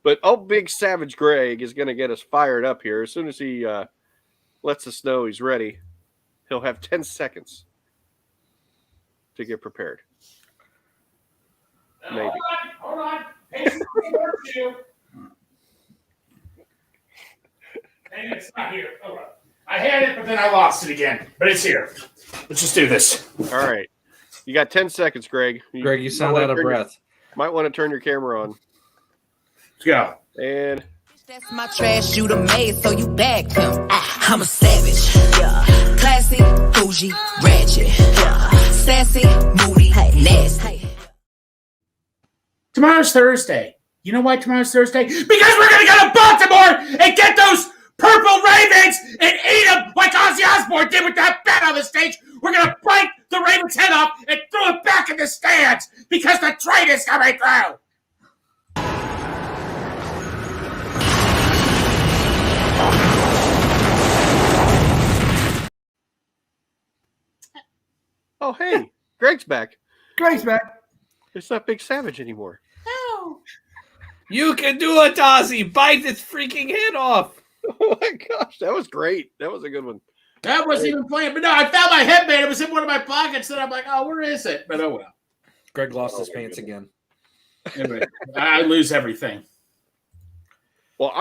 But Big Savage Greg is going to get us fired up here. As soon as he lets us know he's ready, he'll have 10 seconds to get prepared. Maybe. Hold on. And it's not here. Hold on. I had it, but then I lost it again. But it's here. Let's just do this. All right. You got 10 seconds, Greg. Greg, you sound out of breath. Might want to turn your camera on. Let's go. And that's my trash you done made, so you bagged him. I'm a savage. Yeah. Classy, bougie, ratchet. Yeah. Sassy, moody, nasty. Tomorrow's Thursday. You know why tomorrow's Thursday? Because we're going to go to Baltimore and get those purple Ravens and eat them like Ozzy Osbourne did with that bat on the stage. We're going to bite the Ravens' head off and throw it back in the stands because the trade is coming through. Oh, hey, Greg's back. Greg's back. It's not Big Savage anymore. You can do it, Ozzy. Bite its freaking head off. Oh my gosh, that was great. That was a good one. That wasn't even playing. But no, I found my headband. It was in one of my pockets. And I'm like, oh, where is it? But oh well. Greg lost his pants again. Anyway, I lose everything. Well,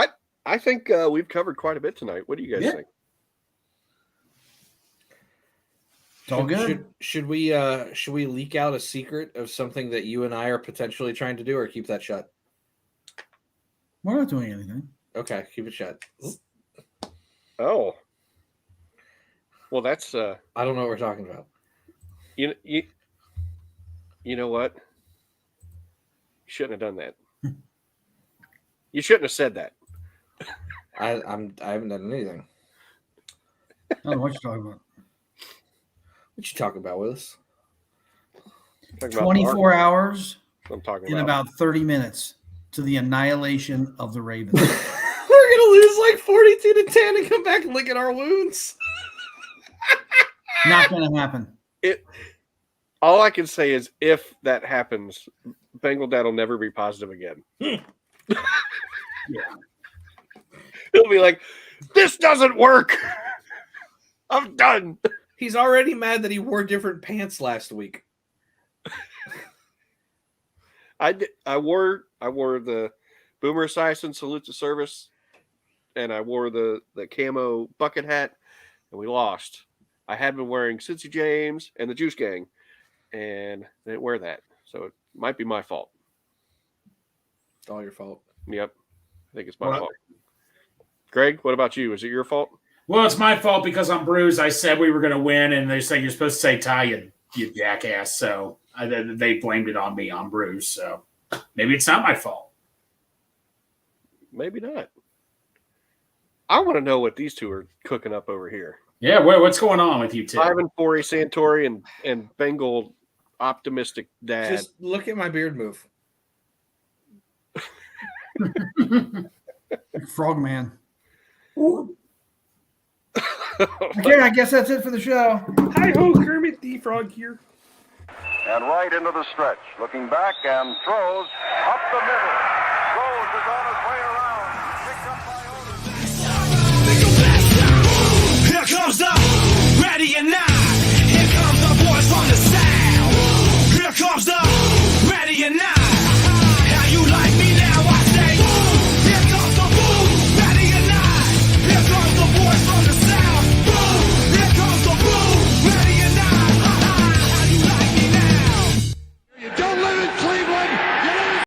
I think we've covered quite a bit tonight. What do you guys think? It's all good. Should we leak out a secret of something that you and I are potentially trying to do, or keep that shut? We're not doing anything. Okay, keep it shut. Oh. Well, that's I don't know what we're talking about. You know what? You shouldn't have done that. You shouldn't have said that. I haven't done anything. I don't know what you're talking about. What you talking about, Willis? 24 hours I'm talking in about. about 30 minutes to the annihilation of the Ravens. We're gonna lose like 42-10 and come back and lick at our wounds. Not going to happen. All I can say is, if that happens, Bengal Dad will never be positive again. Yeah. He'll be like, "This doesn't work. I'm done." He's already mad that he wore different pants last week. I wore the Boomer Esiason salute to service, and I wore the camo bucket hat, and we lost. I had been wearing Cincy James and the Juice Gang, and I didn't wear that, so it might be my fault. It's all your fault. Yep, I think it's my fault. Greg, what about you? Is it your fault? Well, it's my fault because I'm bruised. I said we were going to win, and they say you're supposed to say tie, you jackass. So they blamed it on me. I'm bruised. So maybe it's not my fault. Maybe not. I want to know what these two are cooking up over here. Yeah, what's going on with you two? Ivan Forey Santori and Bengal optimistic dad. Just look at my beard move. Frogman. Okay, I guess that's it for the show. Hi ho, Kermit the Frog here. And right into the stretch. Looking back and throws up the middle. Throws is on his way around.